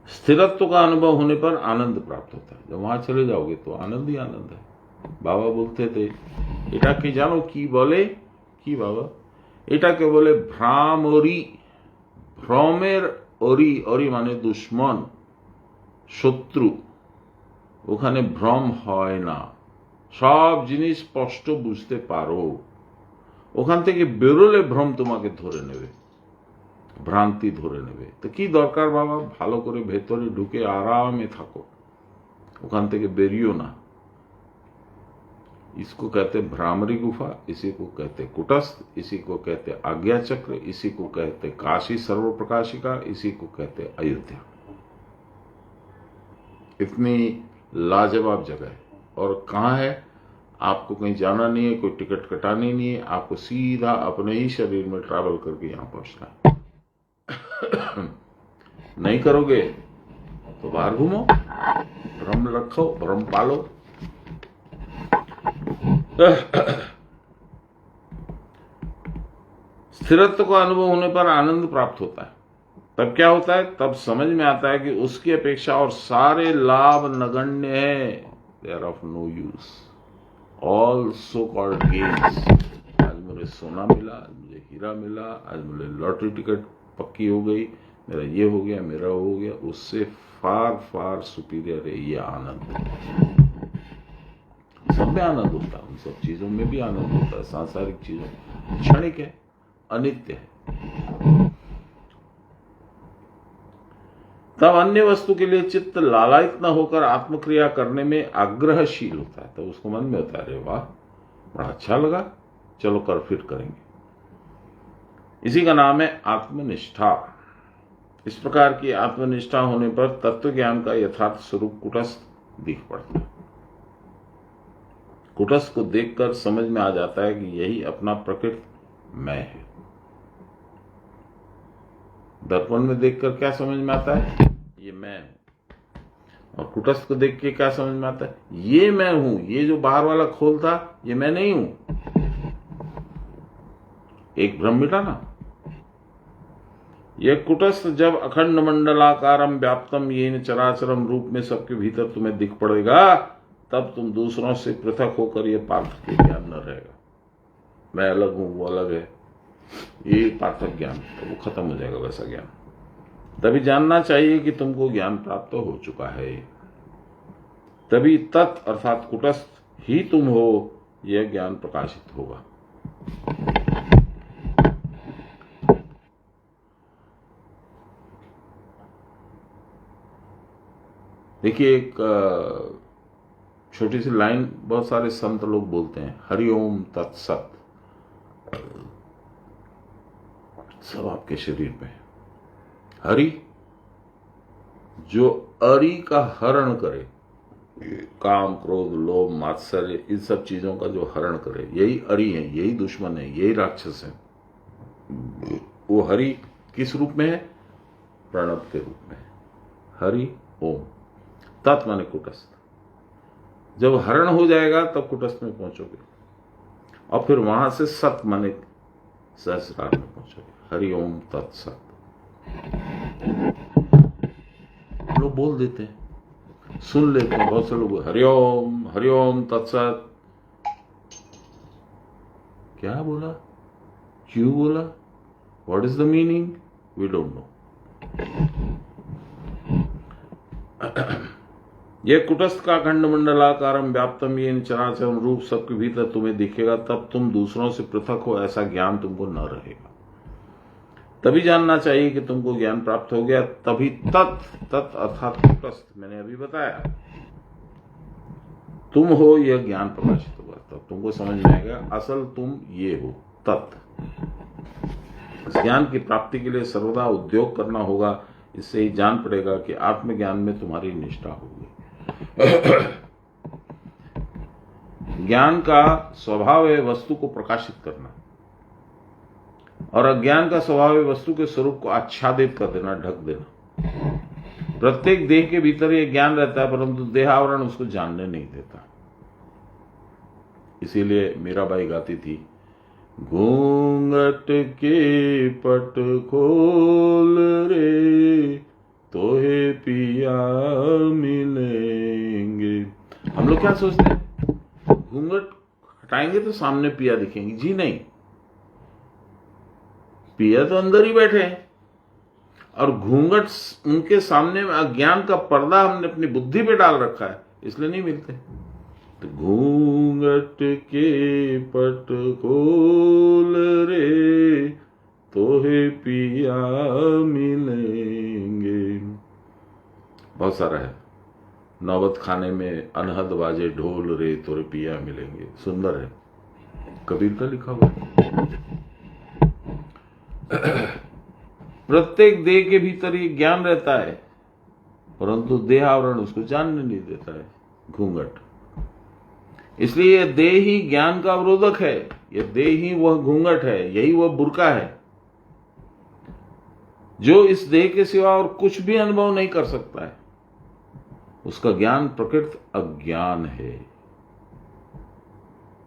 स्थिरत्व का अनुभव होने पर आनंद प्राप्त होता है। जब वहां चले जाओगे तो आनंद ही आनंद है। बाबा बोलते थे एटा के जानो की बोले की बाबा, एटा के बोले भ्रामरी, भ्रमेर ओरी, ओरी माने दुश्मन, शत्रु, ওখানে ভ্রম হয় না, সব জিনিস স্পষ্ট বুঝতে পারো। ওখান থেকে বেরোলে ভ্রম তোমাকে ধরে নেবে, ভ্রান্তি ধরে নেবে। তো কি দরকার বাবা, ভালো করে ভেতরে ঢুকে আরামে থাকো, ওখান থেকে বেরিও না। इसको कहते भ्रामरी गुफा, इसी को कहते कुटस्थ, इसी को कहते आज्ञा चक्र, इसी को कहते काशी सर्वप्रकाशिका, इसी को कहते अयोध्या। इतनी लाजवाब जगह है। और कहाँ है? आपको कहीं जाना नहीं है, कोई टिकट कटानी नहीं है, आपको सीधा अपने ही शरीर में ट्रैवल करके यहां पहुंचना है। नहीं करोगे तो बाहर घूमो, भ्रम रखो, भ्रम पालो। स्थिरत्व का अनुभव होने पर आनंद प्राप्त होता है। तब क्या होता है? तब समझ में आता है कि उसकी अपेक्षा और सारे लाभ नगण्य है। They are of no use, all so called gains. आज मुझे सोना मिला, आज मुझे हीरा मिला, आज मुझे लॉटरी टिकट पक्की हो गई, मेरा ये हो गया, मेरा हो गया, उससे फार फार सुपीरियर है ये आनंद। समझ सब में आनंद होता है, उन सब चीजों में भी आनंद होता है। सांसारिक चीजों क्षणिक है, अनित्य है। तब अन्य वस्तु के लिए चित्त लालायित न होकर आत्मक्रिया करने में आग्रहशील होता है। तो उसको मन में होता है, अरे वाह बड़ा अच्छा लगा, चलो कर फिर करेंगे। इसी का नाम है आत्मनिष्ठा। इस प्रकार की आत्मनिष्ठा होने पर तत्व ज्ञान का यथार्थ स्वरूप कुटस्थ दिख पड़ता है। कुटस्थ को देखकर समझ में आ जाता है कि यही अपना प्रकृत मैं है। दर्पण में देखकर क्या समझ में आता है? ये मैं हूं। और कुटस्थ को देख के क्या समझ में आता है? ये मैं हूं, ये जो बाहर वाला खोल था ये मैं नहीं हूं। एक भ्रम मिटा ना। यह कुटस्थ जब अखंड मंडलाकारम व्याप्तम येन चराचरम रूप में सबके भीतर तुम्हें दिख पड़ेगा, तब तुम दूसरों से पृथक होकर यह पार्थक्य ज्ञान न रहेगा। मैं अलग हूं, वो अलग है, ये पार्थक्य ज्ञान, तो वो खत्म हो जाएगा वैसा ज्ञान। तभी जानना चाहिए कि तुमको ज्ञान प्राप्त हो चुका है। तभी तत् अर्थात कुटस्थ ही तुम हो, यह ज्ञान प्रकाशित होगा। देखिए, एक छोटी सी लाइन बहुत सारे संत लोग बोलते हैं, हरिओम तत्सत। सब आपके शरीर में हरि, जो अरि का हरण करे, काम क्रोध लोभ मात्सर्य इन सब चीजों का जो हरण करे, यही अरि है, यही दुश्मन है, यही राक्षस है। वो हरि किस रूप में है? प्रणव के रूप में। हरि ओम। तत् माने कुटस्थ। जब हरण हो जाएगा तब कुटस्थ में पहुंचोगे, और फिर वहां से सत माने सहस्रार में पहुंचोगे। हरि ओम तत्सत। लोग बोल देते हैं, सुन लेते हैं, बहुत से लोग हरिओम तत्सत। क्या बोला, क्यों बोला, what is the meaning, we don't know. यह कुटस्थ का खंड मंडलाकारम व्याप्तम ये चराचरम रूप सबके भीतर तुम्हें दिखेगा, तब तुम दूसरों से पृथक हो ऐसा ज्ञान तुमको न रहेगा। तभी जानना चाहिए कि तुमको ज्ञान प्राप्त हो गया। तभी तत् अर्थात कुटस्थ, मैंने अभी बताया, तुम हो, यह ज्ञान प्रकाशित होगा। तब तुमको समझ में आएगा असल तुम ये हो, तत्। इस ज्ञान की प्राप्ति के लिए सर्वदा उद्योग करना होगा। इससे ही जान पड़ेगा कि आत्मज्ञान में तुम्हारी निष्ठा होगी। ज्ञान का स्वभाव है वस्तु को प्रकाशित करना, और अज्ञान का स्वभाव है वस्तु के स्वरूप को आच्छादित कर देना, ढक देना। प्रत्येक देह के भीतर यह ज्ञान रहता है, परंतु देहावरण उसको जानने नहीं देता। इसीलिए मीराबाई गाती थी, घूंघट के पट खोल रे तोहे पिया मिलेंगे। हम लोग क्या सोचते हैं, घूंघट हटाएंगे तो सामने पिया दिखेंगे। जी नहीं, पिया तो अंदर ही बैठे हैं, और घूंघट उनके सामने अज्ञान का पर्दा हमने अपनी बुद्धि पे डाल रखा है, इसलिए नहीं मिलते। तो घूंघट के पट खोल रे तोहे पिया मिलेंगे। बहुत सारा है। नौबत खाने में अनहद बाजे ढोल रे तोरे पिया मिलेंगे। सुंदर है, कबीर का लिखा हुआ। प्रत्येक देह के भीतर ये ज्ञान रहता है, परंतु देह आवरण उसको जानने नहीं देता है, घूंघट। इसलिए यह देह ही ज्ञान का अवरोधक है, यह देह ही वह घूंघट है, यही वह बुर्का है जो इस देह के सिवा और कुछ भी अनुभव नहीं कर सकता है। उसका ज्ञान प्रकृत अज्ञान है।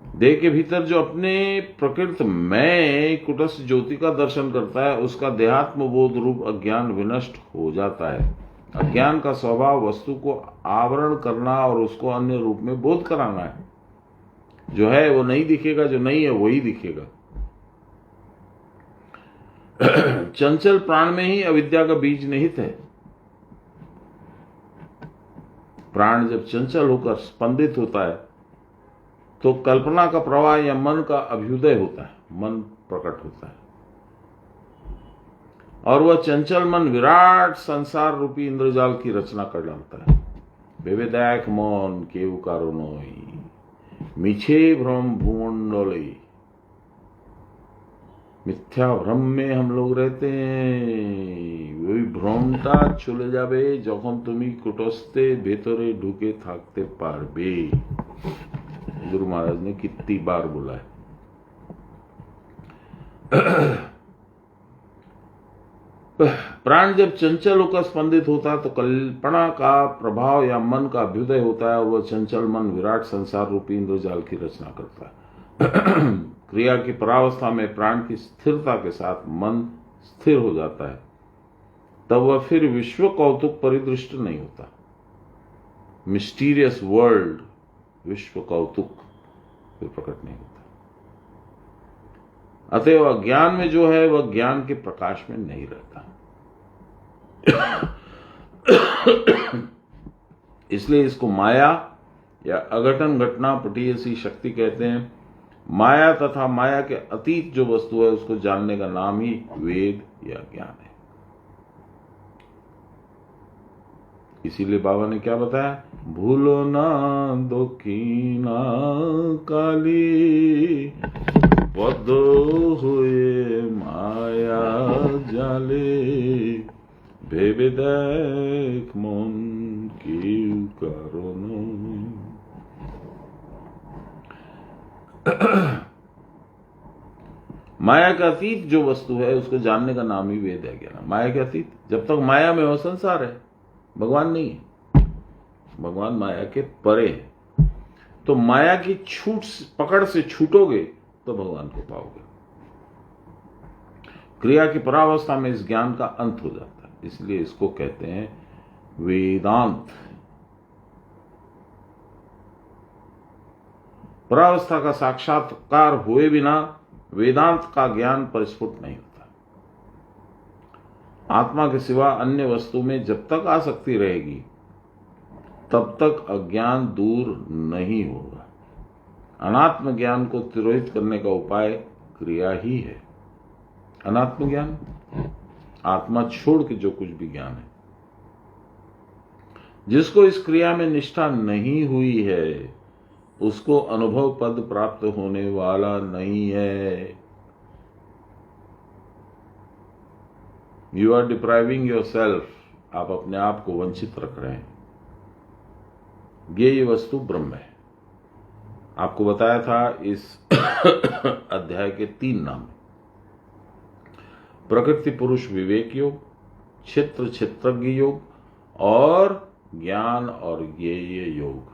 देह के भीतर जो अपने प्रकृत में कुटस्थ ज्योति का दर्शन करता है, उसका देहात्म बोध रूप अज्ञान विनष्ट हो जाता है। अज्ञान का स्वभाव वस्तु को आवरण करना और उसको अन्य रूप में बोध कराना है। जो है वो नहीं दिखेगा, जो नहीं है वही दिखेगा। चंचल प्राण में ही अविद्या का बीज निहित है। प्राण जब चंचल होकर स्पंदित होता है तो कल्पना का प्रवाह या मन का अभ्युदय होता है, मन प्रकट होता है, और वह चंचल मन विराट संसार रूपी इंद्रजाल की रचना कर डालता है। भेवे देख मन केव कारो नोई, मिछे भ्रम भूमंडले। मिथ्या भ्रम में हम लोग रहते हैं, वही भ्रमटा चले जाबे যখন তুমি কুটস্থে ভেতরে ঢুকে থাকতে পারবে। गुरु महाराज ने कितनी बार बोला है। प्राण जब चंचल होकर स्पंदित होता है तो कल्पना का प्रभाव या मन का अभ्युदय होता है, और वह चंचल मन विराट संसार रूपी इंद्रजाल की रचना करता है। क्रिया की परावस्था में प्राण की स्थिरता के साथ मन स्थिर हो जाता है, तब वह फिर विश्व कौतुक परिदृष्ट नहीं होता। मिस्टीरियस वर्ल्ड, विश्व कौतुक फिर प्रकट नहीं होता। अतएव अज्ञान में जो है वह ज्ञान के प्रकाश में नहीं रहता। इसलिए इसको माया या अघटन घटना पटीयसी शक्ति कहते हैं। माया तथा माया के अतीत जो वस्तु है उसको जानने का नाम ही वेद या ज्ञान है। इसीलिए बाबा ने क्या बताया, भूलो ना दक्षिणा काली, पद हुए माया जाले, भेबे देख मन क्यों करो न। माया का अतीत जो वस्तु है उसको जानने का नाम ही वेद है ज्ञान। माया के अतीत, जब तक माया में हो संसार है, भगवान नहीं है। भगवान माया के परे है। तो माया की छूट पकड़ से छूटोगे तो भगवान को पाओगे। क्रिया की परावस्था में इस ज्ञान का अंत हो जाता है, इसलिए इसको कहते हैं वेदांत। परावस्था का साक्षात्कार हुए बिना वेदांत का ज्ञान परिस्फुट नहीं होता। आत्मा के सिवा अन्य वस्तु में जब तक आसक्ति रहेगी तब तक अज्ञान दूर नहीं होगा। अनात्म ज्ञान को तिरोहित करने का उपाय क्रिया ही है। अनात्म ज्ञान, आत्मा छोड़ के जो कुछ भी ज्ञान है, जिसको इस क्रिया में निष्ठा नहीं हुई है उसको अनुभव पद प्राप्त होने वाला नहीं है। You are depriving yourself, आप अपने आप को वंचित रख रहे हैं। ये वस्तु ब्रह्म है। आपको बताया था इस अध्याय के 3 नाम, प्रकृति पुरुष विवेक योग, क्षेत्र क्षेत्रज्ञ योग और ज्ञान और ज्ञेय योग।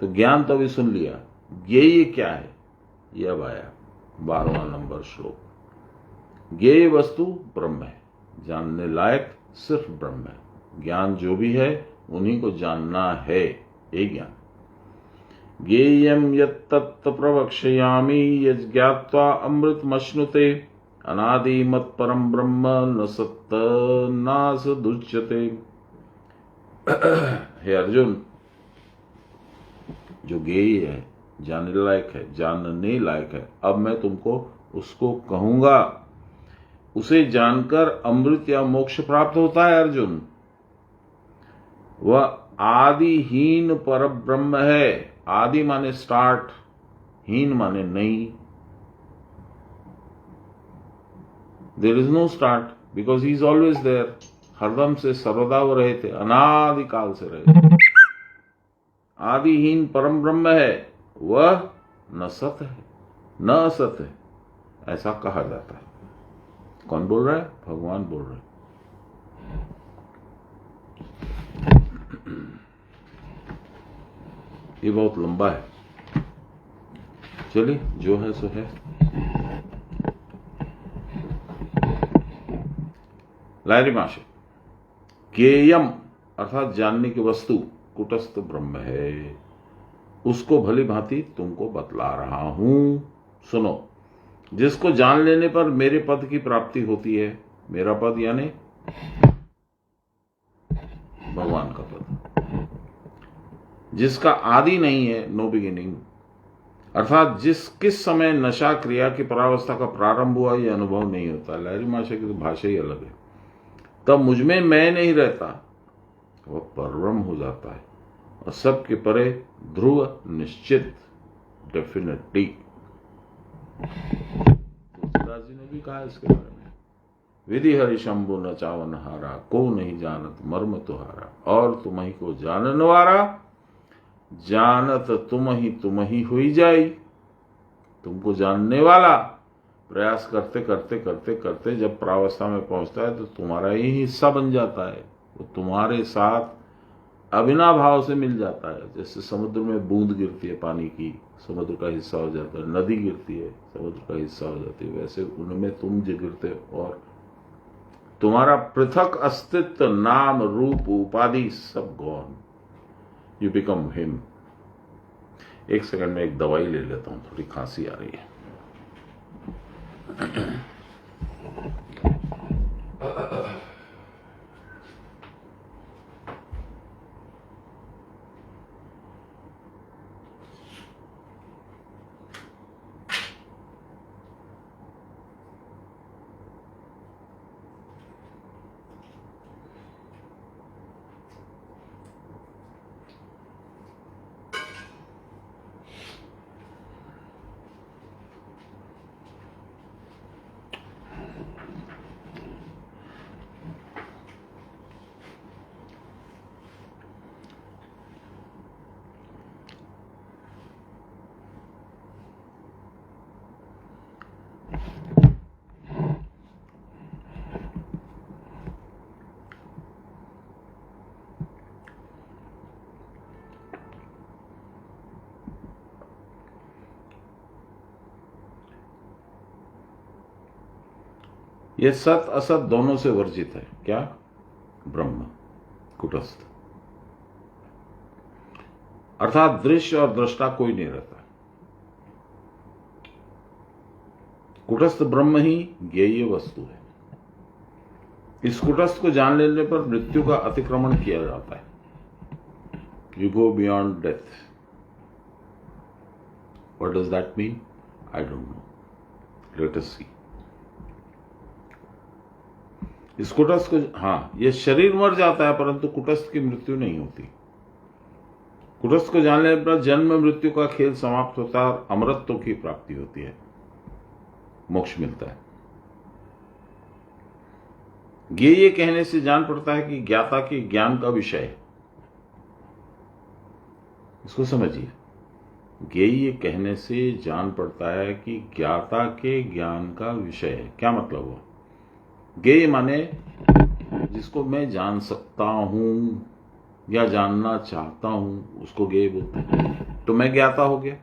तो ज्ञान तो अभी सुन लिया, ज्ञेय क्या है यह अब आया 12वां नंबर श्लोक। ज्ञेय वस्तु ब्रह्म है, जानने लायक सिर्फ ब्रह्म है। ज्ञान जो भी है उन्हीं को जानना है, ये ज्ञान। ज्ञेयं यत्तत् प्रवक्ष्यामि यज्ञात्वा अमृतमश्नुते, अनादि मत् परम ब्रह्म न सत्त नास दुच्यते। हे अर्जुन, जो ज्ञेय है, जानने लायक है, जानने लायक है, अब मैं तुमको उसको कहूंगा। उसे जानकर अमृत या मोक्ष प्राप्त होता है। अर्जुन, वह आदिहीन पर ब्रह्म है। आदि माने स्टार्ट, हीन माने नहीं। There is no start because he is always there. हरदम से सर्वदा वो रहे थे, अनादि काल से रहे। आदिहीन परम ब्रह्म है, वह न सत है न असत है, ऐसा कहा जाता है। कौन बोल रहा है? भगवान बोल रहे हैं। ये बहुत लंबा है, चलिए जो है सो है। लायरी माशे, ज्ञेयम अर्थात जानने की वस्तु कुटस्थ ब्रह्म है, उसको भली भांति तुमको बतला रहा हूं। सुनो, जिसको जान लेने पर मेरे पद की प्राप्ति होती है। मेरा पद यानी भगवान का पद, जिसका आदि नहीं है, नो बिगिनिंग, अर्थात किस समय नशा क्रिया की परावस्था का प्रारंभ हुआ ये अनुभव नहीं होता। लहरी महाशय की तो भाषा ही अलग है। तब मुझमें मैं नहीं रहता, वह परब्रह्म हो जाता है और सबके परे ध्रुव निश्चित डेफिनेटली। तुलसीदास जी ने भी कहा इसके बारे में, विधि हरि शंभु न चावन हारा, को नहीं जानत मर्म तुहारा, और तुम ही को जानन वारा, जानत तुम ही हुई जाई। तुमको जानने वाला प्रयास करते करते करते करते जब प्रावस्था में पहुंचता है तो तुम्हारा ही हिस्सा बन जाता है, वो तुम्हारे साथ अविनाभाव से मिल जाता है। जैसे समुद्र में बूंद गिरती है पानी की, समुद्र का हिस्सा हो जाता है, नदी गिरती है, समुद्र का हिस्सा हो जाती है, वैसे उनमें तुम जो गिरते हो और तुम्हारा पृथक अस्तित्व, नाम, रूप, उपाधि सब गॉन, यू बिकम हिम। एक सेकंड में एक दवाई ले लेता हूं, थोड़ी खांसी आ रही है। यह सत असत दोनों से वर्जित है। क्या? ब्रह्म, कुटस्थ, अर्थात दृश्य और दृष्टा कोई नहीं रहता। कुटस्थ ब्रह्म ही ज्ञेय वस्तु है। इस कुटस्थ को जान लेने पर मृत्यु का अतिक्रमण किया जाता है। You go beyond death. What does that mean? I don't know, let us see. इस कुटस्थ को, यह शरीर मर जाता है परंतु कुटस्थ की मृत्यु नहीं होती। कुटस्थ को जानने पर जन्म मृत्यु का खेल समाप्त होता है और अमरत्व की प्राप्ति होती है, मोक्ष मिलता है। ज्ञेय कहने से जान पड़ता है कि ज्ञाता के ज्ञान का विषय है। इसको समझिए, ज्ञेय कहने से जान पड़ता है कि ज्ञाता के ज्ञान का विषय है। क्या मतलब हुआ? ज्ञेय माने जिसको मैं जान सकता हूं या जानना चाहता हूं, उसको ज्ञेय बोलते हैं। तो मैं ज्ञाता हो गया।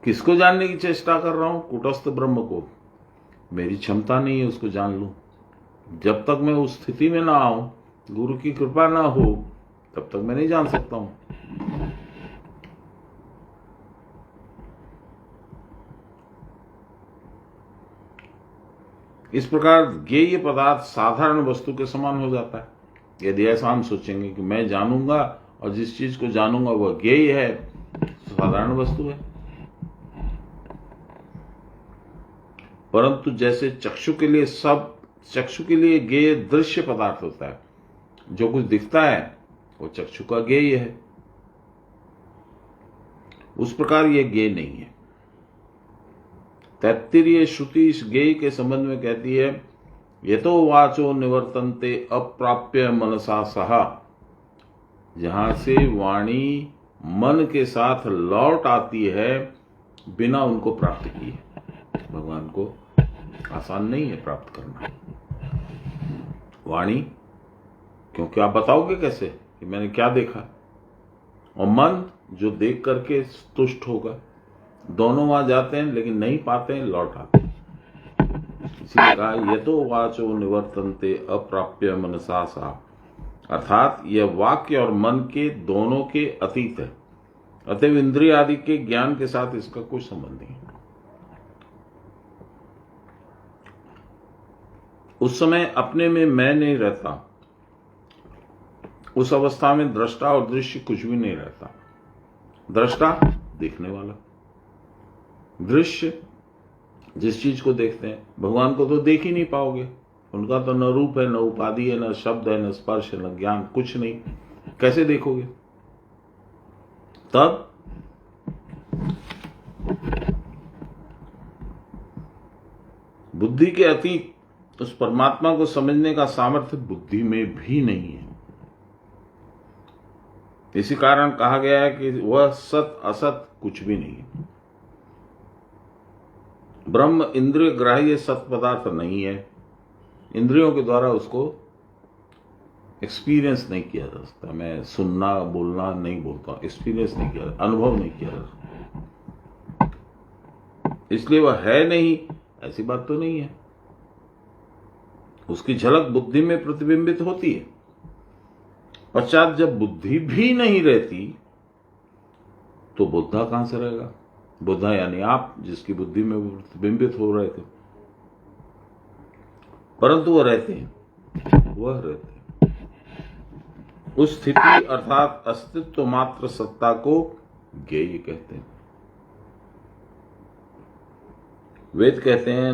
किसको जानने की चेष्टा कर रहा हूं? कुटस्थ ब्रह्म को। मेरी क्षमता नहीं है उसको जान लूं। जब तक मैं उस स्थिति में ना आऊं, गुरु की कृपा ना हो, तब तक मैं नहीं जान सकता हूं। इस प्रकार ज्ञेय पदार्थ साधारण वस्तु के समान हो जाता है। यदि ऐसा हम सोचेंगे कि मैं जानूंगा और जिस चीज को जानूंगा वह ज्ञेय है, तो साधारण वस्तु है। परंतु जैसे चक्षु के लिए ज्ञेय दृश्य पदार्थ होता है। जो कुछ दिखता है वो चक्षु का ज्ञेय है। उस प्रकार यह ज्ञेय नहीं है। तैत्तिरीय श्रुति इस ज्ञेय के संबंध में कहती है, यतो वाचो निवर्तन्ते अप्राप्य मनसा सहा। जहां से वाणी मन के साथ लौट आती है बिना उनको प्राप्त किए। भगवान को आसान नहीं है प्राप्त करना वाणी, क्योंकि आप बताओगे कैसे कि मैंने क्या देखा? और मन जो देख करके तुष्ट होगा। दोनों वहां जाते हैं लेकिन नहीं पाते हैं, लौट आते हैं। इसीलिए कहा यतो वाचो निवर्तन्ते अप्राप्य मनसा सा, अर्थात यह वाक्य और मन के दोनों के अतीत है। अतएव इंद्रिय आदि के ज्ञान के साथ इसका कोई संबंध नहीं। उस समय अपने में मैं नहीं रहता। उस अवस्था में दृष्टा और दृश्य कुछ भी नहीं रहता। दृष्टा देखने वाला, दृश्य, जिस चीज को देखते हैं, भगवान को तो देख ही नहीं पाओगे। उनका तो न रूप है, न उपाधि है, न शब्द है, न स्पर्श है, न ज्ञान, कुछ नहीं। कैसे देखोगे? तब बुद्धि के अतीत उस परमात्मा को समझने का सामर्थ्य बुद्धि में भी नहीं है। इसी कारण कहा गया है कि वह सत असत कुछ भी नहीं है। ब्रह्म इंद्रिय ग्राह्य सत पदार्थ नहीं है। इंद्रियों के द्वारा उसको एक्सपीरियंस नहीं किया जा सकता। मैं सुनना बोलना नहीं बोलता, एक्सपीरियंस नहीं किया, अनुभव नहीं किया जा सकता। इसलिए वह है नहीं, ऐसी बात तो नहीं है। उसकी झलक बुद्धि में प्रतिबिंबित होती है। पश्चात जब बुद्धि भी नहीं रहती तो बुद्धा कहां से रहेगा? बुद्धा यानी आप, जिसकी बुद्धि में वो प्रतिबिंबित हो रहे थे, परंतु वह रहते हैं, वह रहते हैं। उस स्थिति अर्थात अस्तित्व मात्र सत्ता को ज्ञेय कहते हैं। वेद कहते हैं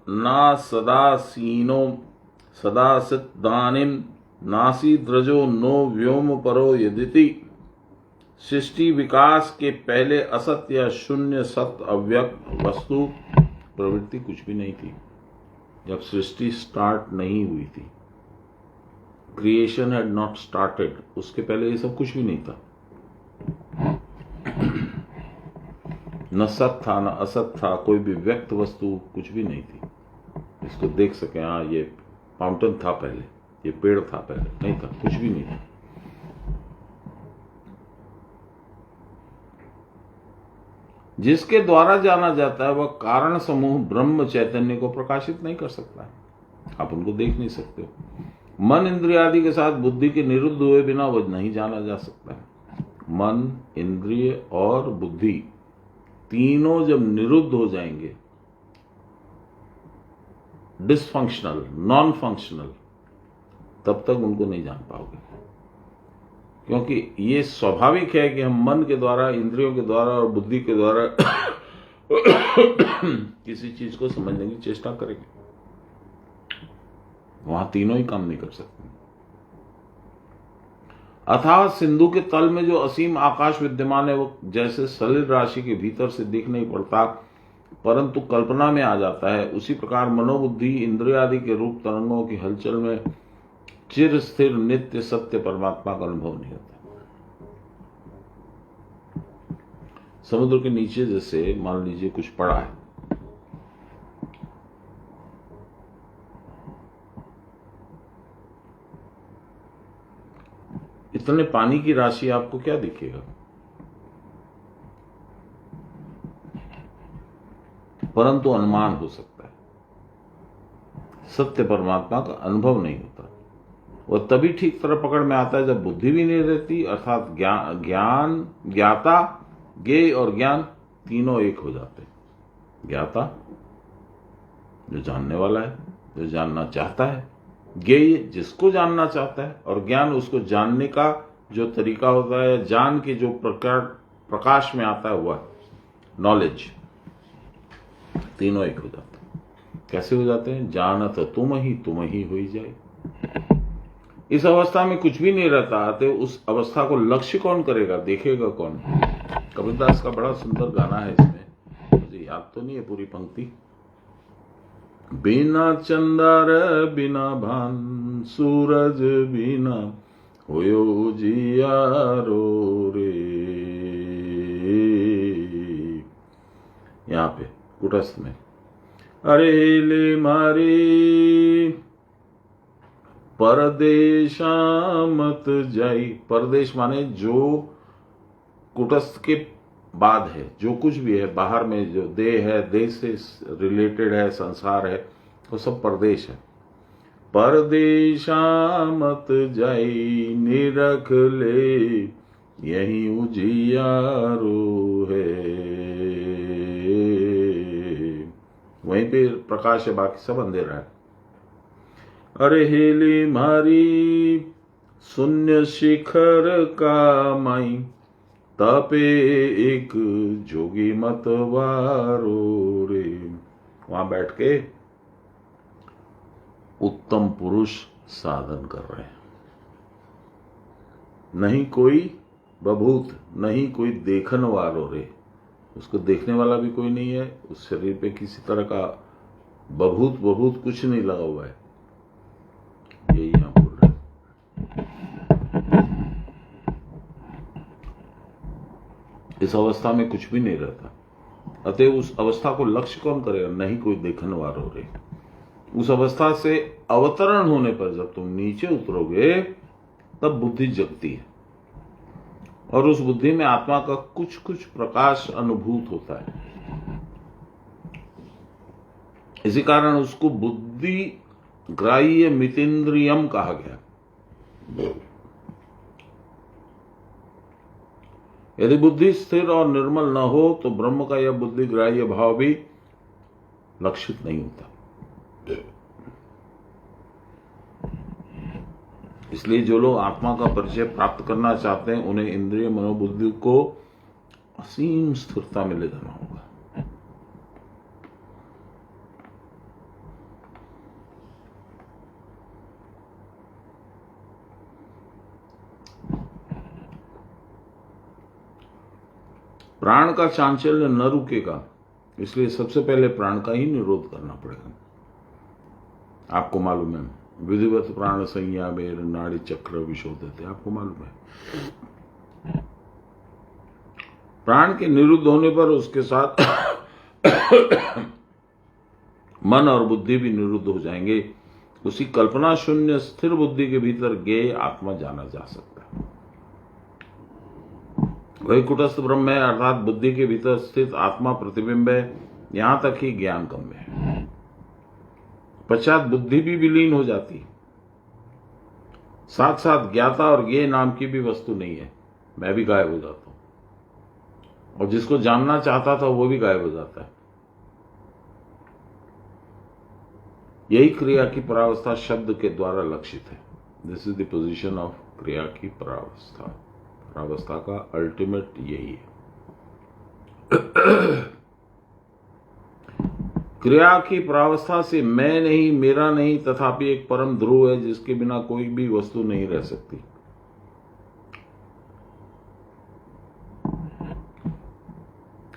ना सदासीनो सदासिदानिम नासी द्रजो नो व्योम परो यदिति। सृष्टि विकास के पहले असत या शून्य सत अव्यक्त वस्तु प्रवृत्ति कुछ भी नहीं थी। जब सृष्टि स्टार्ट नहीं हुई थी, क्रिएशन हैड नॉट स्टार्टेड, उसके पहले ये सब कुछ भी नहीं था। न सत था, न असत था, कोई भी व्यक्त वस्तु कुछ भी नहीं थी इसको देख सके। हाँ, ये फाउंटेन था पहले, ये पेड़ था पहले, नहीं था, कुछ भी नहीं था। जिसके द्वारा जाना जाता है वह कारण समूह ब्रह्म चैतन्य को प्रकाशित नहीं कर सकता है। आप उनको देख नहीं सकते हो। मन इंद्रिय आदि के साथ बुद्धि के निरुद्ध हुए बिना वह नहीं जाना जा सकता है। मन, इंद्रिय और बुद्धि तीनों जब निरुद्ध हो जाएंगे, डिसफंक्शनल, नॉन फंक्शनल, तब तक उनको नहीं जान पाओगे। क्योंकि ये स्वाभाविक है कि हम मन के द्वारा, इंद्रियों के द्वारा और बुद्धि के द्वारा किसी चीज को समझने की चेष्टा करेंगे। वहां तीनों ही काम नहीं कर सकते। अथाह सिंधु के तल में जो असीम आकाश विद्यमान है, वो जैसे सलिल राशि के भीतर से दिख नहीं पड़ता परंतु कल्पना में आ जाता है, उसी प्रकार मनोबुद्धि इंद्रिय आदि के रूप तरंगों की हलचल में चिर स्थिर नित्य सत्य परमात्मा का अनुभव नहीं होता। समुद्र के नीचे जैसे मान लीजिए कुछ पड़ा है, इतने पानी की राशि आपको क्या दिखेगा? परंतु अनुमान हो सकता है, सत्य परमात्मा का अनुभव नहीं होता। वह तभी ठीक तरह पकड़ में आता है जब बुद्धि भी नहीं रहती, अर्थात ज्ञान, ज्ञाता, ज्ञेय और ज्ञान तीनों एक हो जाते हैं। ज्ञाता जो जानने वाला है, जो जानना चाहता है, ज्ञेय जिसको जानना चाहता है, और ज्ञान उसको जानने का जो तरीका होता है, जान के जो प्रकाश में आता है वह नॉलेज। तीनों एक हो जाते हैं। कैसे हो जाते हैं? जानत तुम ही हो जाए। इस अवस्था में कुछ भी नहीं रहता, तो उस अवस्था को लक्ष्य कौन करेगा, देखेगा कौन? कबीरदास का बड़ा सुंदर गाना है, इसमें मुझे याद तो नहीं है पूरी पंक्ति। बिना चंदार बिना भान सूरज बिना होयो जियारो रे। यहाँ पे कुटस्थ में, अरे ले मारी परदेशा मत जाई। परदेश माने जो कुटस्थ के बाद है, जो कुछ भी है बाहर में, जो देह है, देह से रिलेटेड है, संसार है, वो सब परदेश है। परदेशा मत जाई निरख ले यही उजियारो है। वहीं पे प्रकाश है, बाकी सब अंधेरा है। अरे हेली मारी शून्य शिखर का माई तपे एक जोगी मतवारो रे। वहां बैठ के उत्तम पुरुष साधन कर रहे हैं। नहीं कोई बभूत, नहीं कोई देखन वालो रे, उसको देखने वाला भी कोई नहीं है, उस शरीर पे किसी तरह का बभूत कुछ नहीं लगा हुआ है। यही यहां बोल रहे हैं। इस अवस्था में कुछ भी नहीं रहता, अतः उस अवस्था को लक्ष्य कौन करेगा? नहीं कोई देखने वाला रे। उस अवस्था से अवतरण होने पर जब तुम नीचे उतरोगे तब बुद्धि जगती है और उस बुद्धि में आत्मा का कुछ कुछ प्रकाश अनुभूत होता है। इसी कारण उसको बुद्धि ग्राह्य मितेंद्रियम कहा गया। यदि बुद्धि स्थिर और निर्मल न हो तो ब्रह्म का यह बुद्धि ग्राह्य भाव भी लक्षित नहीं होता। इसलिए जो लोग आत्मा का परिचय प्राप्त करना चाहते हैं उन्हें इंद्रिय मनोबुद्धि को असीम स्थिरता में ले जाना होगा। प्राण का चांचल्य न रुकेगा, इसलिए सबसे पहले प्राण का ही निरोध करना पड़ेगा। आपको मालूम है विधिवत प्राण संज्ञा में नाड़ी चक्र विशोधते, आपको मालूम है। प्राण के निरुद्ध होने पर उसके साथ मन और बुद्धि भी निरुद्ध हो जाएंगे। उसी कल्पना शून्य स्थिर बुद्धि के भीतर ज्ञेय आत्मा जाना जा सकता है। वही कुटस्थ ब्रह्म है, अर्थात बुद्धि के भीतर स्थित आत्मा प्रतिबिंब है। यहां तक ही ज्ञान गम्य है। पश्चात बुद्धि भी विलीन हो जाती, साथ साथ ज्ञाता और ज्ञेय नाम की भी वस्तु नहीं है। मैं भी गायब हो जाता हूं और जिसको जानना चाहता था वो भी गायब हो जाता है। यही क्रिया की परावस्था शब्द के द्वारा लक्षित है। This is the position of क्रिया की परावस्था। परावस्था का अल्टीमेट यही है। क्रिया की परावस्था से मैं नहीं, मेरा नहीं, तथापि एक परम ध्रुव है जिसके बिना कोई भी वस्तु नहीं रह सकती।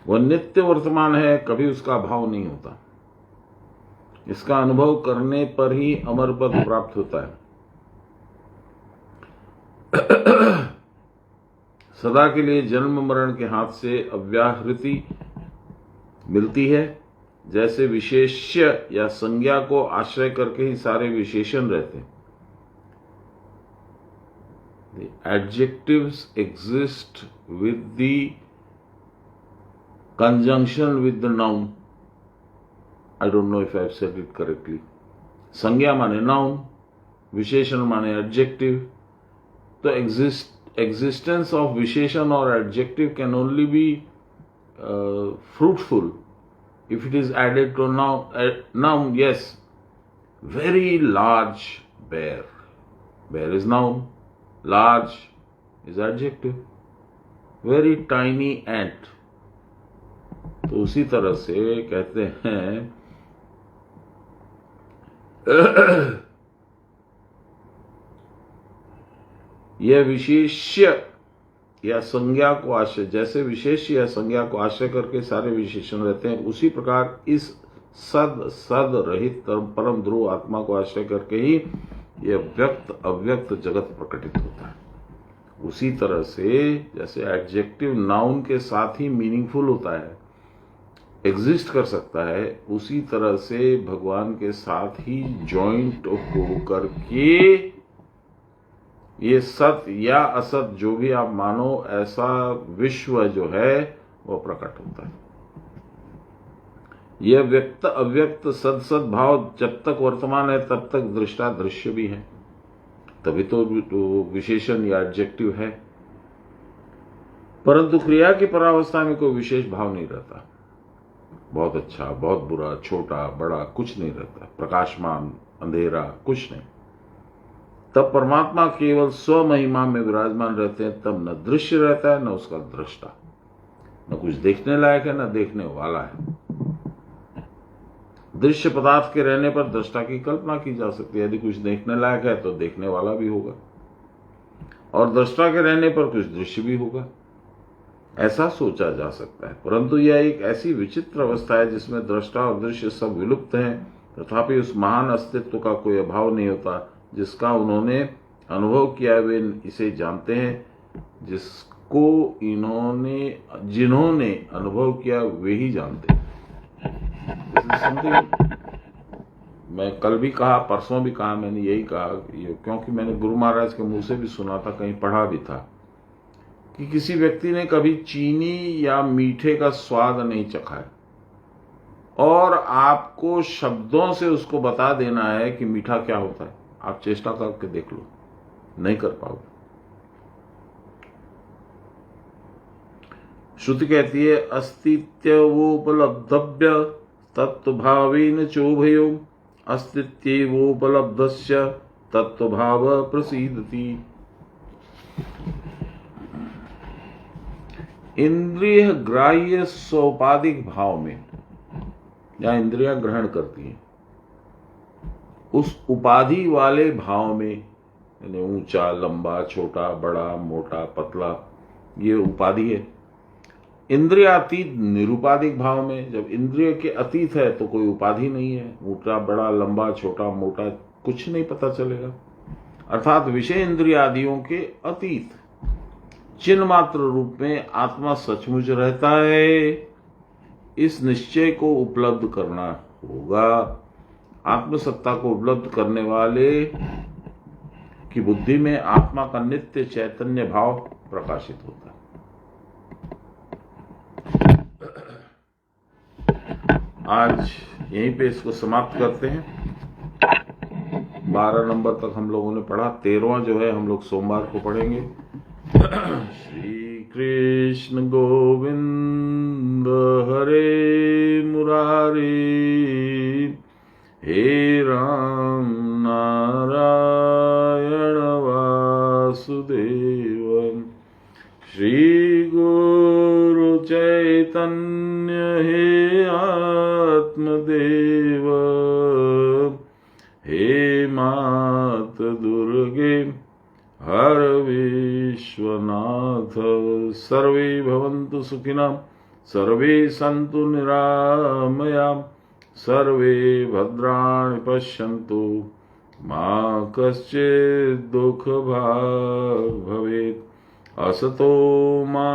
वह नित्य वर्तमान है, कभी उसका अभाव नहीं होता। इसका अनुभव करने पर ही अमर पद प्राप्त होता है। सदा के लिए जन्म मरण के हाथ से अव्याहृति मिलती है। जैसे विशेष्य या संज्ञा को आश्रय करके ही सारे विशेषण रहते हैं। The adjectives exist with the conjunction with the noun. I don't know if I have said it correctly. संज्ञा माने noun, विशेषण माने adjective. तो existence of विशेषण और adjective can only be fruitful if it is added to noun. Yes, very large bear. Bear is noun. Large is adjective. Very tiny ant. तो उसी तरह से कहते हैं यह विशेष्य या संज्ञा को आश्रय, जैसे विशेष या संज्ञा को आश्रय करके सारे विशेषण रहते हैं, उसी प्रकार इस सद रहित परम ध्रुव आत्मा को आश्रय करके ही यह व्यक्त अव्यक्त जगत प्रकटित होता है। उसी तरह से जैसे एडजेक्टिव नाउन के साथ ही मीनिंगफुल होता है, एग्जिस्ट कर सकता है, उसी तरह से भगवान के साथ ही जॉइंट होकर के ये सत या असत जो भी आप मानो ऐसा विश्व जो है वो प्रकट होता है। यह व्यक्त अव्यक्त सद भाव जब तक वर्तमान है तब तक दृष्टा दृश्य भी है, तभी तो विशेषण या एडजेक्टिव है। परंतु क्रिया की परावस्था में कोई विशेष भाव नहीं रहता। बहुत अच्छा, बहुत बुरा, छोटा बड़ा कुछ नहीं रहता। प्रकाशमान अंधेरा कुछ नहीं। तब परमात्मा केवल स्व महिमा में विराजमान रहते हैं, तब न दृश्य रहता है न उसका दृष्टा, न कुछ देखने लायक है न देखने वाला है। दृश्य पदार्थ के रहने पर दृष्टा की कल्पना की जा सकती है, यदि कुछ देखने लायक है तो देखने वाला भी होगा, और दृष्टा के रहने पर कुछ दृश्य भी होगा, ऐसा सोचा जा सकता है। परंतु यह एक ऐसी विचित्र अवस्था है जिसमें दृष्टा और दृश्य सब विलुप्त हैं, तथापि उस महान अस्तित्व का कोई अभाव नहीं होता जिसका उन्होंने अनुभव किया, वे इसे जानते हैं। जिन्होंने अनुभव किया वे ही जानते हैं। मैं कल भी कहा, परसों भी कहा, मैंने यही कहा, क्योंकि मैंने गुरु महाराज के मुंह से भी सुना था, कहीं पढ़ा भी था कि किसी व्यक्ति ने कभी चीनी या मीठे का स्वाद नहीं चखा है और आपको शब्दों से उसको बता देना है कि मीठा क्या होता है, आप चेष्टा करके देख लो, नहीं कर पाओगे। श्रुति कहती है अस्तित्वोपलब्धव्य तत्वभावेन चोभयो अस्तित्वोपलब्धस्य तत्वभाव प्रसीदति। इंद्रिय ग्राह्य सोपाधिक भाव में, या इंद्रियां ग्रहण करती हैं, उस उपाधि वाले भाव में, यानी ऊंचा लंबा छोटा बड़ा मोटा पतला, ये उपाधि है। इंद्रियातीत निरुपाधिक भाव में, जब इंद्रिय के अतीत है तो कोई उपाधि नहीं है, ऊंचा बड़ा लंबा छोटा मोटा कुछ नहीं पता चलेगा, अर्थात विषय इंद्रियादियों के अतीत चिन्ह मात्र रूप में आत्मा सचमुच रहता है। इस निश्चय को उपलब्ध करना होगा। आत्मसत्ता को उपलब्ध करने वाले की बुद्धि में आत्मा का नित्य चैतन्य भाव प्रकाशित होता है। आज यहीं पे इसको समाप्त करते हैं। 12 नंबर तक हम लोगों ने पढ़ा, 13वां जो है हम लोग सोमवार को पढ़ेंगे। श्री कृष्ण गोविंद हरे मुरारी, हे राम नारायण वासुदेव, श्री गुरु चैतन्य हे आत्मदेव, हे मात दुर्गे हर विश्वनाथ। सर्वे भवन्तु सुखिनः, सर्वे सन्तु निरामयाः, सर्वे भद्राणि पश्यन्तु, मा कश्चित् दुःखभाग् भवेत्। असतो मा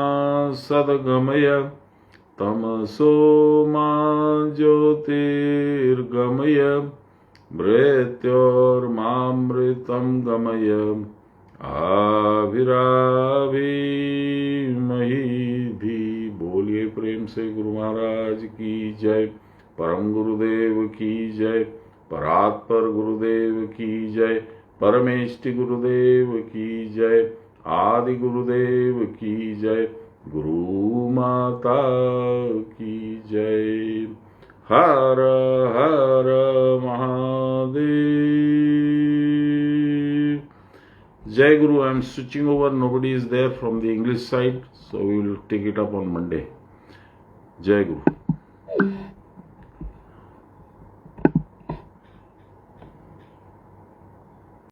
सद्गमय, तमसो मा ज्योतिर्गमय, मृत्योर्मामृतं गमय। आविराविमहि भी। बोलिए प्रेम से गुरु महाराज की जय, परम गुरुदेव की जय, परात्पर गुरुदेव की जय, परमेष्टि गुरुदेव की जय, आदि गुरुदेव की जय, गुरु माता की जय। हर हर Mahadev. Jai Guru, I am switching over. Nobody is there from the English side, so we will take it up on Monday. Jai Guru.